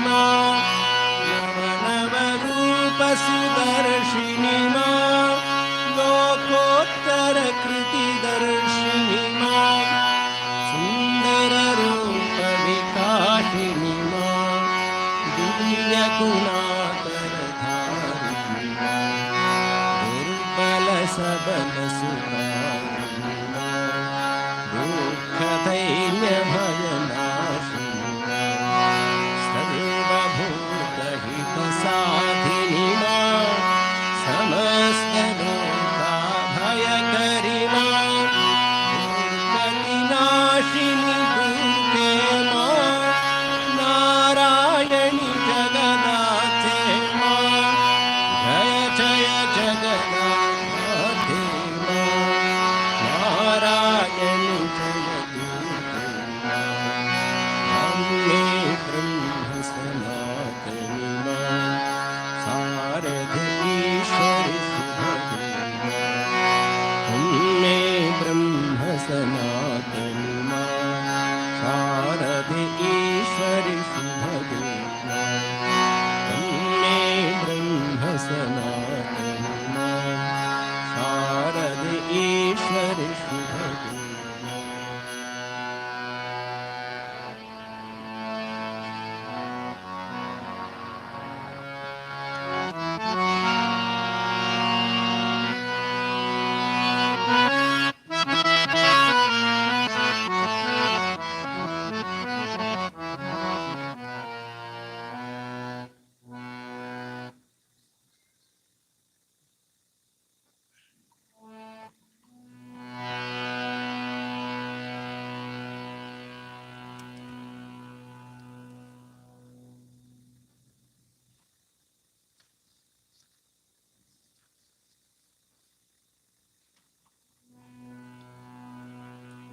मां ಭಾಷಿಣಿ ದುರ್ಗೆ ಮಾ ನಾರಾಯಣಿ ಜಗದಾತೆ ಮಾ ಜಯ ಜಯ ಜಗದಾತೆ ಮಾ ನಾರಾಯಣಿ ಜಗದುರ್ಗೆ ಮಾ ಅಮ್ಮೆ ಬ್ರಹ್ಮ ಸನಾತನಿ ಮಾ ಶಾರದೆ ಈಶ್ವರಿ ಸುಭಗೆ ಮಾ ಅಮ್ಮೆ ಬ್ರಹ್ಮ ಸನಾತನಿ ಮಾ ಶಾರದೆ ಈಶ್ವರಿ ಸುಭಗೆ ಮಾ ಅಮ್ಮೆ ಬ್ರಹ್ಮ ಸನಾತನಿ ಮಾ ಶಾರದೆ ಈಶ್ವರಿ ಸುಭಗೆ ಮಾ.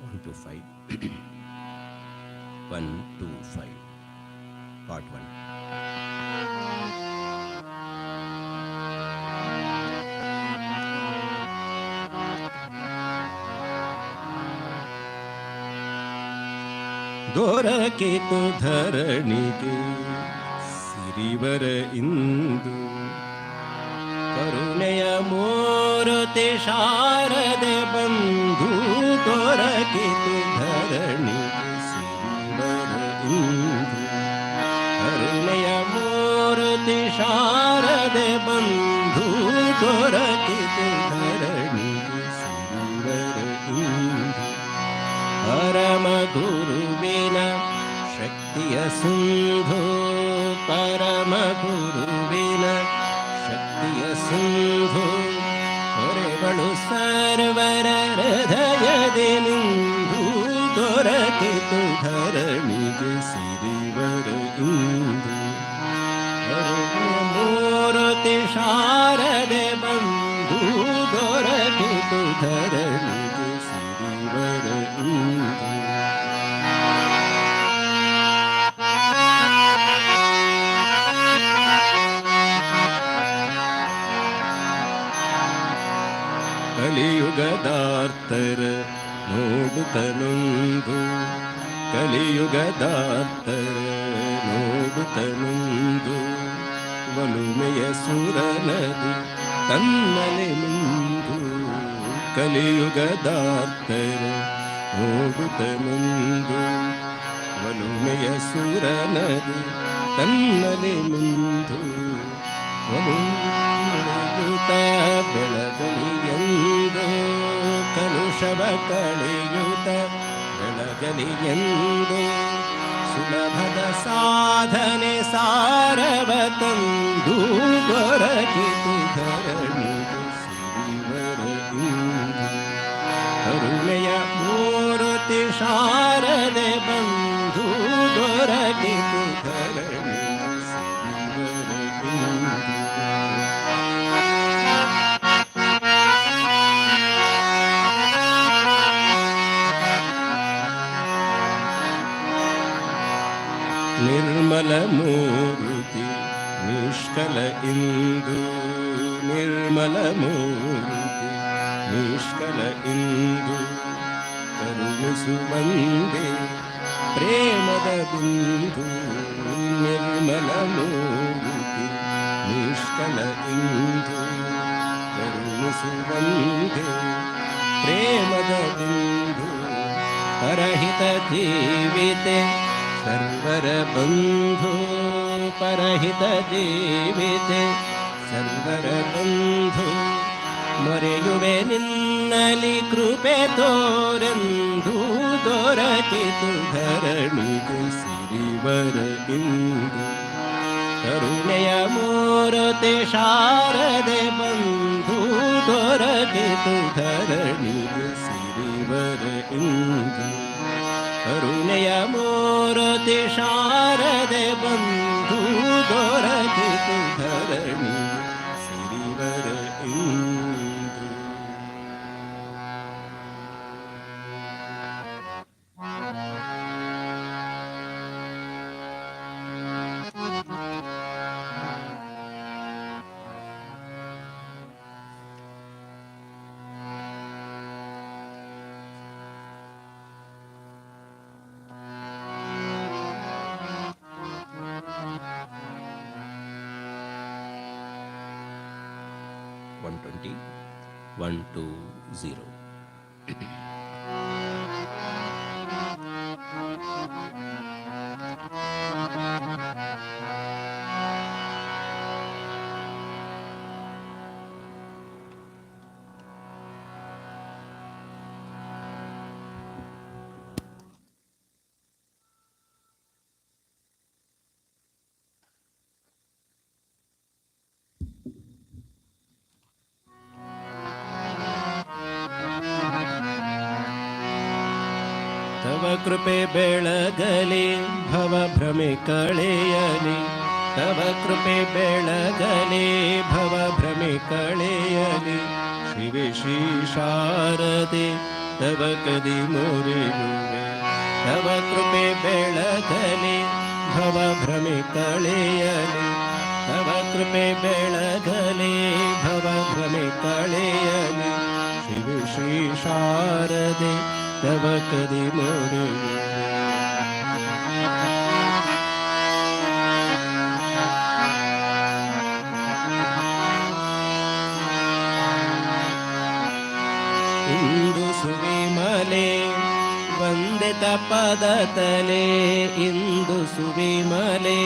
One, two, five. 1, 2, 5. Part 1. ದೊರಕಿತು ಧರಣಿಗೆ ಸಿರಿವರ ಇಂದು ಕರುಣೆಯ ಮೂರುತಿ ಶಾರದೆ ಬಂಧು ದೊರಕಿತು ಧರಣಿಗೆ ಸಿರಿವರ ಇಂದು ಕರುಣೆಯ ಮೂರುತಿ ಶಾರದೆ ಬಂಧು ದೊರಕಿತು ಧರಣಿಗೆ ಸಿರಿವರ ಇಂದು ಪರಮ ಗುರುವಿನ ಶಕ್ತಿಯ ಸಿಂಧು ಪರಮ ಗುರುವಿನ ಶಕ್ತಿಯ ಸಿಂಧು ಹೊರೆಗಳು ಸರ್ವರ ಹೃದಯದಿ ನಿಂದು ದೊರಕಿತು ಧರಣಿಗೆ ಸಿರಿವರ ಇಂದು ಮೂರುತಿ ಶಾರದೆ ಬಂಧು ದೊರಕಿತು ಧರಣಿಗೆ ಸಿರಿವರ ಇಂದು ಕಲಿಯುಗದಾರ್ತರ ನೋಡುತ್ತನೊಂದು ಕಲಿಯುಗದಾರ್ತರ ನೋಡುತ್ತನೊಂದು ಒಲುಮೆಯ ಸುರನದಿ ತನ್ನಲೆ ಮುಂದು ಕಲಿಯುಗದಾರ್ತರ ನೋಡುತ್ತನೊಂದು ಒಲುಮೆಯ ಸುರನದಿ ತನ್ನಲೆ ಮುಂದು ಒಲುಮೆಯುತ ಬೆಳಗಲಿಯೆಂದು ಕಲುಷವ ಕಳೆಯುತ ಬೆಳಗಲಿಯೆಂದು ಸುಲಭದ ಸಾಧನೆ ಸಾರವ ತಂದು ದೊರಕಿತು ಧರಣಿಗೆ ಸಿರಿವರ ಇಂದು ಕರುಣೆಯ ಮೂರುತಿ ಶಾರದೆ ಬಂಧು ದೊರಕಿತು ಧರಣಿಗೆ ಸಿರಿವರ ಇಂದು ನಿರ್ಮಲ ಮೂರುತಿ ನಿಷ್ಕಲ ಇಂದು ನಿರ್ಮಲ ಮೂರುತಿ ನಿಷ್ಕಲ ಇಂದು ಕರುಣಿಸುವಂದೆ ಪ್ರೇಮದ ಬಿಂದು ನಿರ್ಮಲ ಮೂರುತಿ ನಿಷ್ಕಲ ಇಂದು ಕರುಣಿಸುವಂದೆ ಪ್ರೇಮದ ಬಿಂದು ಪರಹಿತ ಜೀವಿತೆ ಸರ್ವರ ಬಂಧು ಪರಹಿತ ಜೀವಿತೆ ಸರ್ವರ ಬಂಧು ಮೊರೆಯುವೆ ನಿನ್ನಲಿ ಕೃಪೆ ತೋರೆಂದು ದೊರಕಿತು ಧರಣಿಗೆ ಸಿರಿವರ ಇಂದು ಕರುಣೆಯ ಮೂರುತಿ ಶಾರದೆ ಬಂಧು ದೊರಕಿತು ಧರಣಿಗೆ ಸಿರಿವರ ಇಂದು ಕರುಣೆಯ ಮೂರ್ತಿ ಶಾರದೆ ಬಂಧು ದೊರಕಿತು ಧರಣಿ ಸಿರಿವರ ಇಂದು. One, two, zero. ತವ ಕೃಪೆ ಬೆಳಗಲಿ ಭವ ಭ್ರಮೆ ಕಳೆಯಲಿ, ತವ ಕೃಪೆ ಬೆಳಗಲಿ ಭವ ಭ್ರಮೆ ಕಳೆಯಲಿ. ಶಿವೆ ಶ್ರೀ ಶಾರದೆ ತವ ಕದಿ ಮೊರೆಯುವೆ, ತವ ಕೃಪೆ ಬೆಳಗಲಿ ಭವ ಭ್ರಮೆ ಕಳೆಯಲಿ, ತವ ಕೃಪೆ ಬೆಳಗಲಿ ಭವ ಭ್ರಮೆ ಕಳೆಯಲಿ. ಶಿವೆ ಶ್ರೀ ಶಾರದೆ ತವ ಕದಿ ಮೊರೆಯುವೆ. ಇಂದು ಸುವಿಮಲೆ ವಂದಿತ ಪದ ತಲೆ, ಇಂದು ಸುವಿಮಲೆ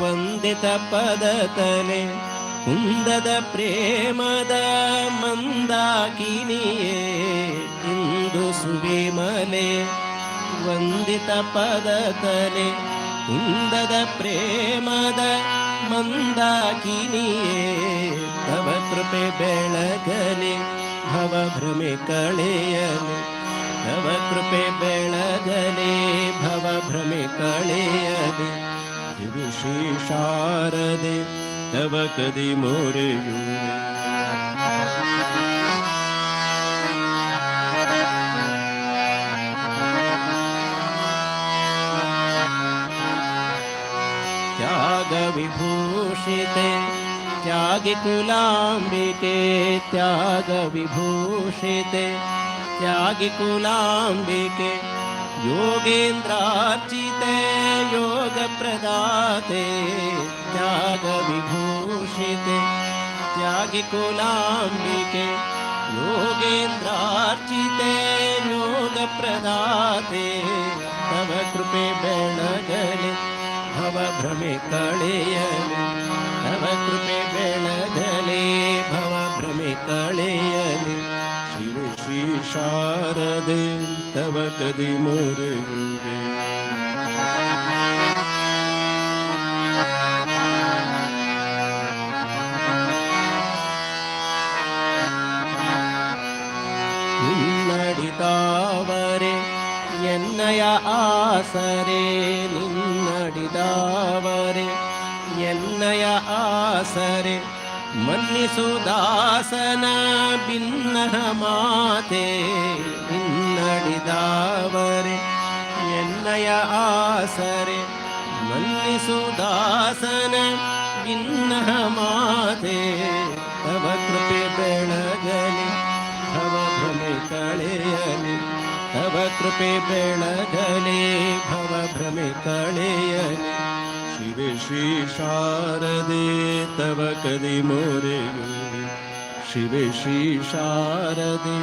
ವಂದಿತ ಪದ ತಲೆ. ಕುಂದದ ಪ್ರೇಮದ ಮಂದಾಕಿನಿಯೇ, ಇಂದು ಸುವಿಮಲೆ ವಂದಿತ ಪದ ತಲೆ. ಕುಂದದ ಪ್ರೇಮದ ಮಂದಾಕಿನಿಯೇ, ತವ ಕೃಪೆ ಬೆಳಗಲಿ ಭವ ಭ್ರಮೆ ಕಳೆಯಲಿ, ತವ ಕೃಪೆ ಬೆಳಗಲಿ ಭವ ಭ್ರಮೆ ಕಳೆಯಲಿ. ಶಿವೆ ಶ್ರೀ ಶಾರದೆ ತವ ಕದಿ ಮೊರೆಯುವೆ. ತ್ಯಾಗ ವಿಭೂಷಿತೆ ತ್ಯಾಗಿ ಕುಲಾಂಬಿಕೆ, ತ್ಯಾಗ ವಿಭೂಷಿತೆ ತ್ಯಾಗಿ ಕುಲಾಂಬಿಕೆ. ಯೋಗೇಂದ್ರಾರ್ಚಿತೆ ಯೋಗ ಪ್ರದಾತೆ, ತ್ಯಾಗ ವಿಭೂಷಿತೆ ತ್ಯಾಗಿ ಕುಲಾಂಬಿಕೆ. ಯೋಗೇಂದ್ರಾರ್ಚಿತೆ ಯೋಗ ಪ್ರದಾತೆ, ತವ ಕೃಪೆ ಬೆಳಗಲಿ ಭವ ಭ್ರಮೆ ಕಳೆಯಲಿ, ತವ ಕೃಪೆ ಬೆಳಗಲಿ ಭವ ಭ್ರಮೆ ಕಳೆಯಲಿ. ಶಿವೆ ಶ್ರೀ ಶಾರದೆ ತವ ಕದಿ ಮೊರೆಯುವೆ. ನಿನ್ನಡಿದಾವರೆ ಎನ್ನಯ ಆಸರೆ, ನಿನ್ನಡಿದಾವರೆ ಎನ್ನಯ ಆಸರೆ. ಮನ್ನಿಸು ದಾಸನ ಭಿನ್ನಹ ಮಾತೆ, ನಿನ್ನಡಿದಾವರೆ ಎನ್ನಯ ಆಸರೆ. ಮನ್ನಿಸು ದಾಸನ ಭಿನ್ನಹ ಮಾತೆ, ತವ ಕೃಪೆ ಬೆಳಗಲಿ ಭವ ಭ್ರಮೆ ಕಳೆಯಲಿ, ತವ ಕೃಪೆ ಬೆಳಗಲಿ ಭವ ಭ್ರಮೆ ಕಳೆಯಲಿ. ಶಿವೆ ಶ್ರೀ ಶಾರದೆ ತವ ಕದಿ ಮೊರೆಯುವೆ, ಶಿವೆ ಶ್ರೀ ಶಾರದೆ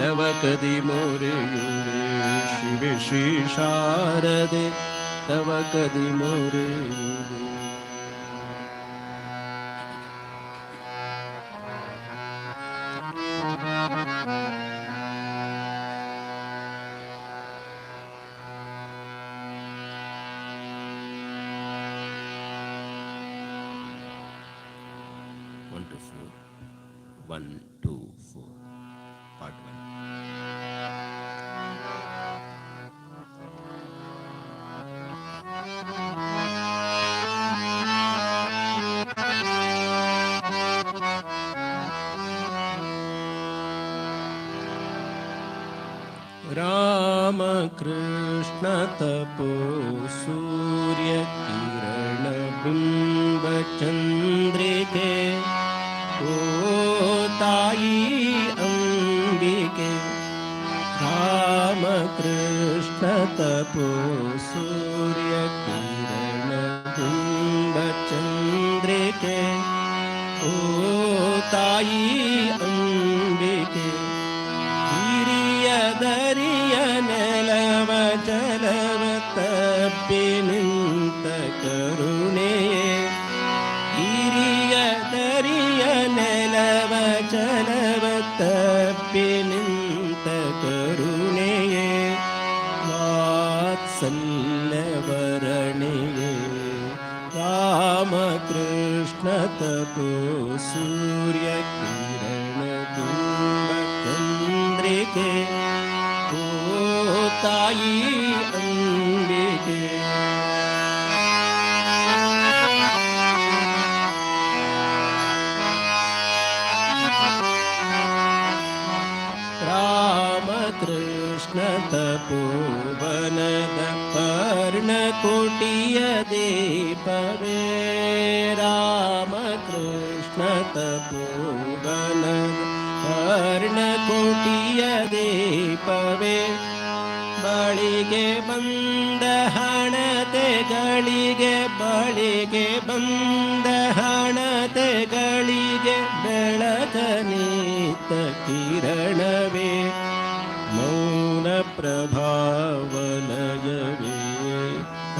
ತವ ಕದಿ ಮೊರೆಯುವೆ. ಶಿವೆ ಶ್ರೀ ಶಾರದೆ ತವ ಕದಿ ಮೊರೆಯುವೆ. Wonderful. 1, 2, 4. Part 1. ರಾಮಕೃಷ್ಣ ತಪೋ ಸೂರ್ಯ ಕಿರಣ ಬಿಂಬ ಚಂದ್ರಿಕೆ ಓ ತಾಯಿ ಅಂಬಿಕೆ ರಾಮಕೃಷ್ಣ ತಪೋ ಸೂರ್ಯ ಕಿರಣ ಬಿಂಬ ಚಂದ್ರಿಕೆ ಓ ತಾಯಿ ಅಂಬಿಕೆ ಹಿರಿಯ ದರಿಯ ನೆಲವ ಜಲವ ತಪ್ಪಿ ನಿಂತ ಕರುಣೆಯೇ ಹಿರಿಯ ದರಿಯ ನೆಲವ ಜಲವ ತಪ್ಪಿ ನಿಂತ ಕರುಣೆಯೇ ವಾತ್ಸಲ್ಯವರಣಿಯೇ ರಾಮಕೃಷ್ಣ ತಪೋ ಸೂರ್ಯ ಕಿರಣ ಬಿಂಬ ಚಂದ್ರಿಕೆ ಓ ತಾಯಿ ಅಂಬಿಕೆ ರಾಮಕೃಷ್ಣ ತಪೋವನದ ಪರ್ಣಕುಟಿಯ ದೀಪವೇ ರಾಮಕೃಷ್ಣ ತಪೋವನದ ಪರ್ಣಕುಟಿಯ ದೀಪವೇ ಬಳಿಗೆ ಬಂದ ಹಣತೆಗಳಿಗೆ ಬಳಿಗೆ ಬಂದ ಹಣತೆಗಳಿಗೆ ಬೆಳಕ ನೀತ ಕಿರಣವೇ ಮೌನ ಪ್ರಭಾವಲಯವೇ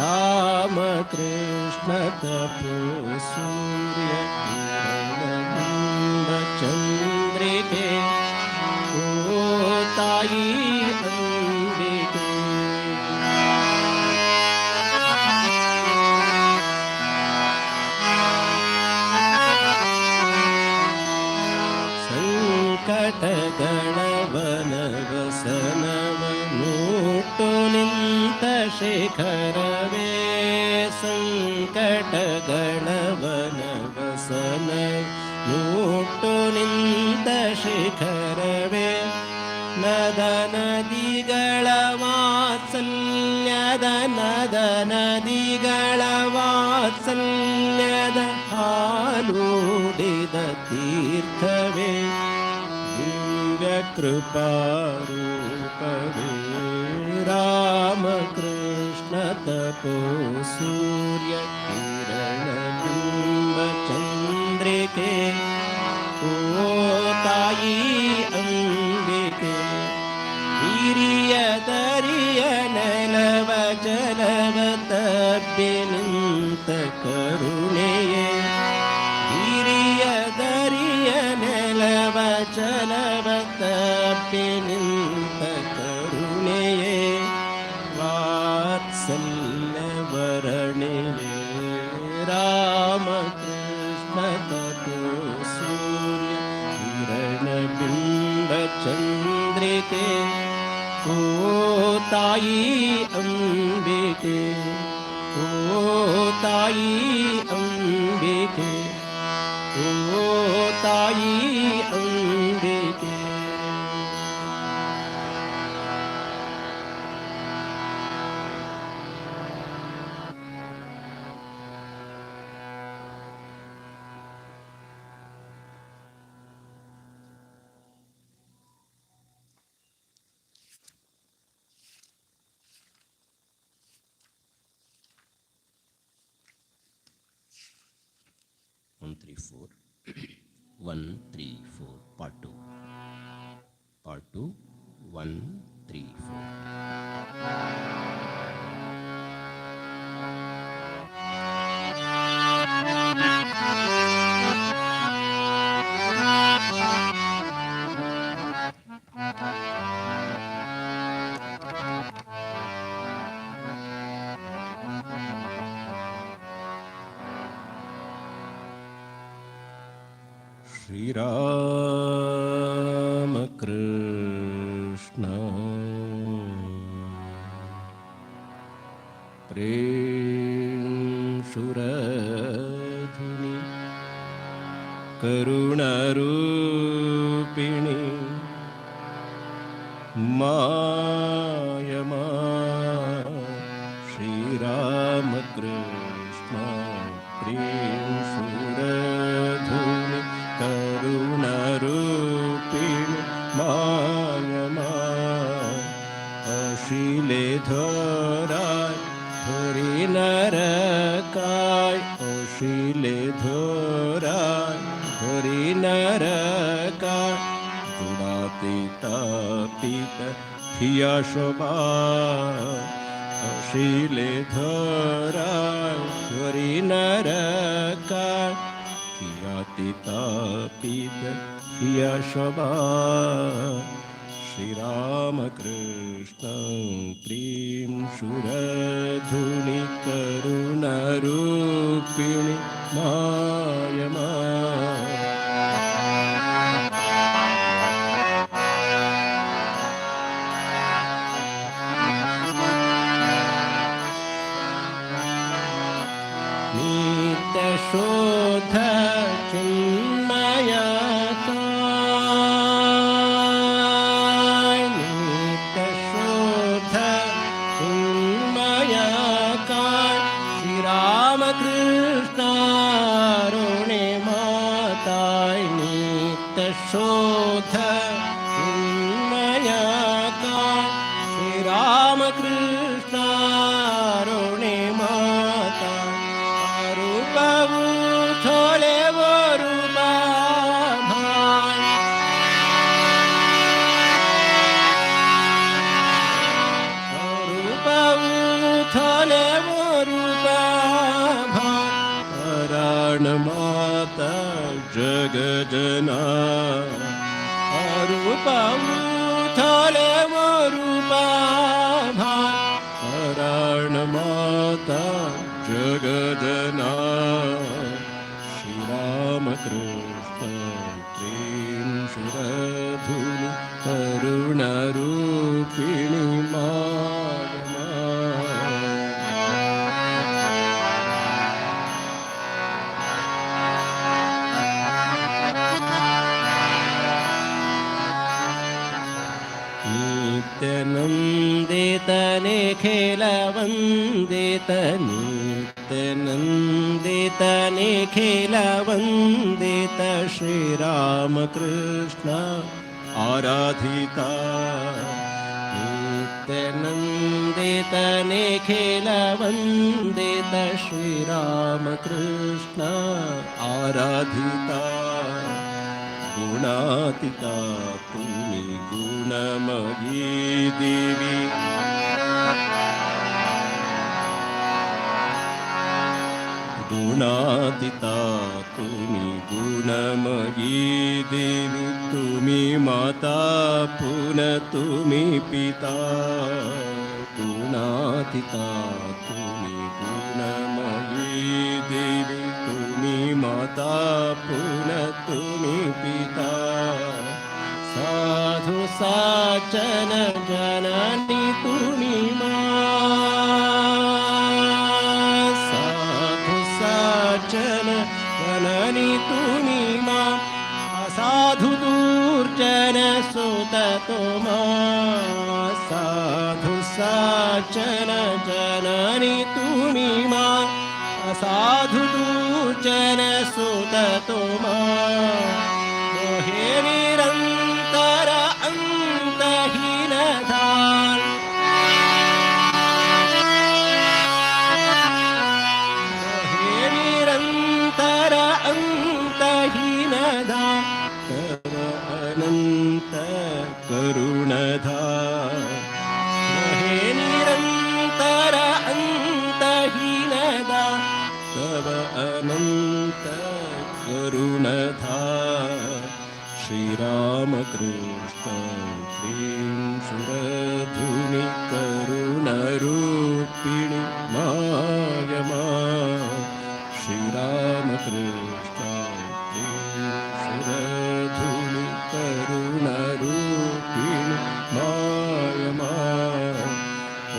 ರಾಮಕೃಷ್ಣ ತಪೋ ಸೂರ್ಯ ಕಿರಣ ಬಿಂಬ ಚಂದ್ರಿಕೆ ಓ ತಾಯಿ ಅಂಬಿಕೆ ಸಂಕಟಗಳ ವನವಸನವ ನೋಟು ನಿಂತ ಶಿಖರವೇ ಸಂಕಟಗಳ ವನವಸನ ನೋಟು ನಿಂತ ಶಿಖರವೇ ನದ ನದಿಗಳ ವಾತ್ಸಲ್ಯದ ನದ ನದಿಗಳ ವಾತ್ಸಲ್ಯದ ಹಾಲೂಡಿದ ತೀರ್ಥವೇ ದಿವ್ಯ ಕೃಪಾರೂಪವೇ ರಾಮಕೃಷ್ಣ ತಪೋ ಸೂರ್ಯ ಕಿರಣ ಬಿಂಬ ಚಂದ್ರಿಕೆ ಓ ತಾಯಿ ಅಂಬಿಕೆ ಹಿರಿಯ ದರಿಯ ನೆಲವ ಜಲವ ತಪ್ಪಿ ನಿಂತ ಕರುಣೆಯೇ ಹಿರಿಯ ದರಿಯ ನೆಲವ ಜಲವ ತಪ್ಪಿ ನಿಂತ ಕರುಣೆಯೇ ವಾತ್ಸಲ್ಯವರಣಿಯೇ ರಾಮಕೃಷ್ಣ ತಪೋ ಸೂರ್ಯ ಕಿರಣ ಬಿಂಬ ಚಂದ್ರಿಕೆ ಓ ತಾಯಿ ಅಂಬಿಕೆ ಓ ತಾಯಿ ಅಂಬಿಕೆ ಓ ತಾಯಿ Ambika One, three, four. 1, 3, 4. Part 2. Part 2. 1, 3, 4. Shri Rama Krishna Prem Shuradhuni Karunarupini Ma ઓશીલે ધોરાય ધોરી નરકાય ઓશીલે ધોરાય ધોરી નરકાય ગુણાતી તાપિત હિયા શોભા ઓશીલે ધોરાય ધોરી નરકાય હિયાતિ તાપિત હિયા શોભા શ્રી રામ કૃષ્ણ પ્રેમ સુરધુનિ કરુણારૂપિણી માયમા નિત્ય શોધ ચિન્મયકાય નિત્ય શોધ ચિન્મયકાય શ્રી રામ કૃષ્ણ રુણે માતાય નિત્ય શોધ ચિન્મયકાય શ્રી રામ કૃષ્ણ રુણે માતા થોલે વરુબા થોલે વરુબા હરણ માતા જગજના અરૂપા થોલે વરુબા હરણ માતા જગદના શ્રી રામ કૃષ્ણ પ્રેમ સુરધુનિ કરુણારૂપિણી માયમા નિત્યનંદિત નિખિલ વંદિત નિત્યનંદિત નિખિલ વંદિત શ્રી રામ કૃષ્ણ આરાધિતા નિત્યનંદિત નિખિલ વંદિત શ્રી રામ કૃષ્ણ આરાધિતા ગુણાતીતા તુમી ગુણમયી દેવી ગુણાતીતા તુમી ગુણમયી દેવી તુમી માતા પુન તુમી પિતા ગુણાતીતા તુમી ગુણમયી દેવી તુમી માતા પુન તુમી પિતા સાધુ સાચન જનની તુમી મા સાધુ સાચન જનની તુમી મા અસાધુ દુર્જન સુત તોમા સાધુ સાચન જનની તુમી મા અસાધુ દુર્જન સુત તોમા મોહે નિરંતર અંતહીન ધાન મોહે નિરંતર અંતહીન ધાન તવ અનંત કરુણધા મોહે નિરંતર અંતહીન ધાન તવ અનંત કરુણધા શ્રી રામ કૃષ્ણ પ્રેમ સુરધુનિ કરુણારૂપિણી માયમા શ્રી રામ કૃષ્ણ પ્રેમ સુરધુનિ કરુણારૂપિણી માયમા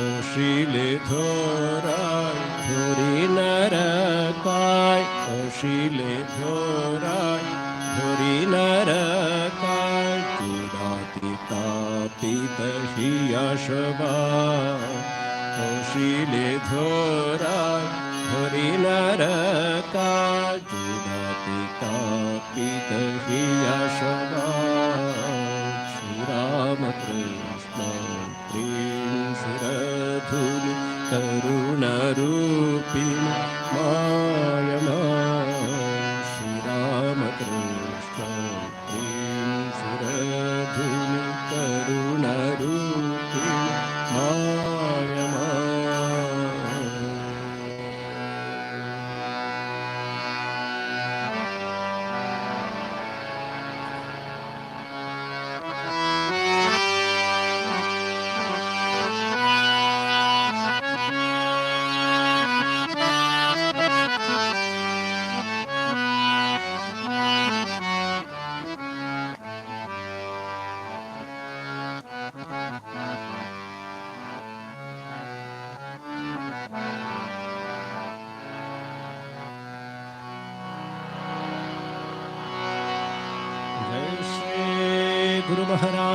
ઓશીલે ધોરાય ધોરી નરકાય ઓશીલે ધોરાય ધોરી નરકાય ગુણાતી તાપિત હિયા શોભા ઓશીલે ધોરાય ધોરી નરકાય ગુણાતી તાપિત હિયા શોભા શ્રી રામ કૃષ્ણ પ્રેમ करुणरूपिण मायमा श्रीरामकृष्ण प्रेम सुरधुनि करुणरूपिण मायमा जय श्री गुरु महाराज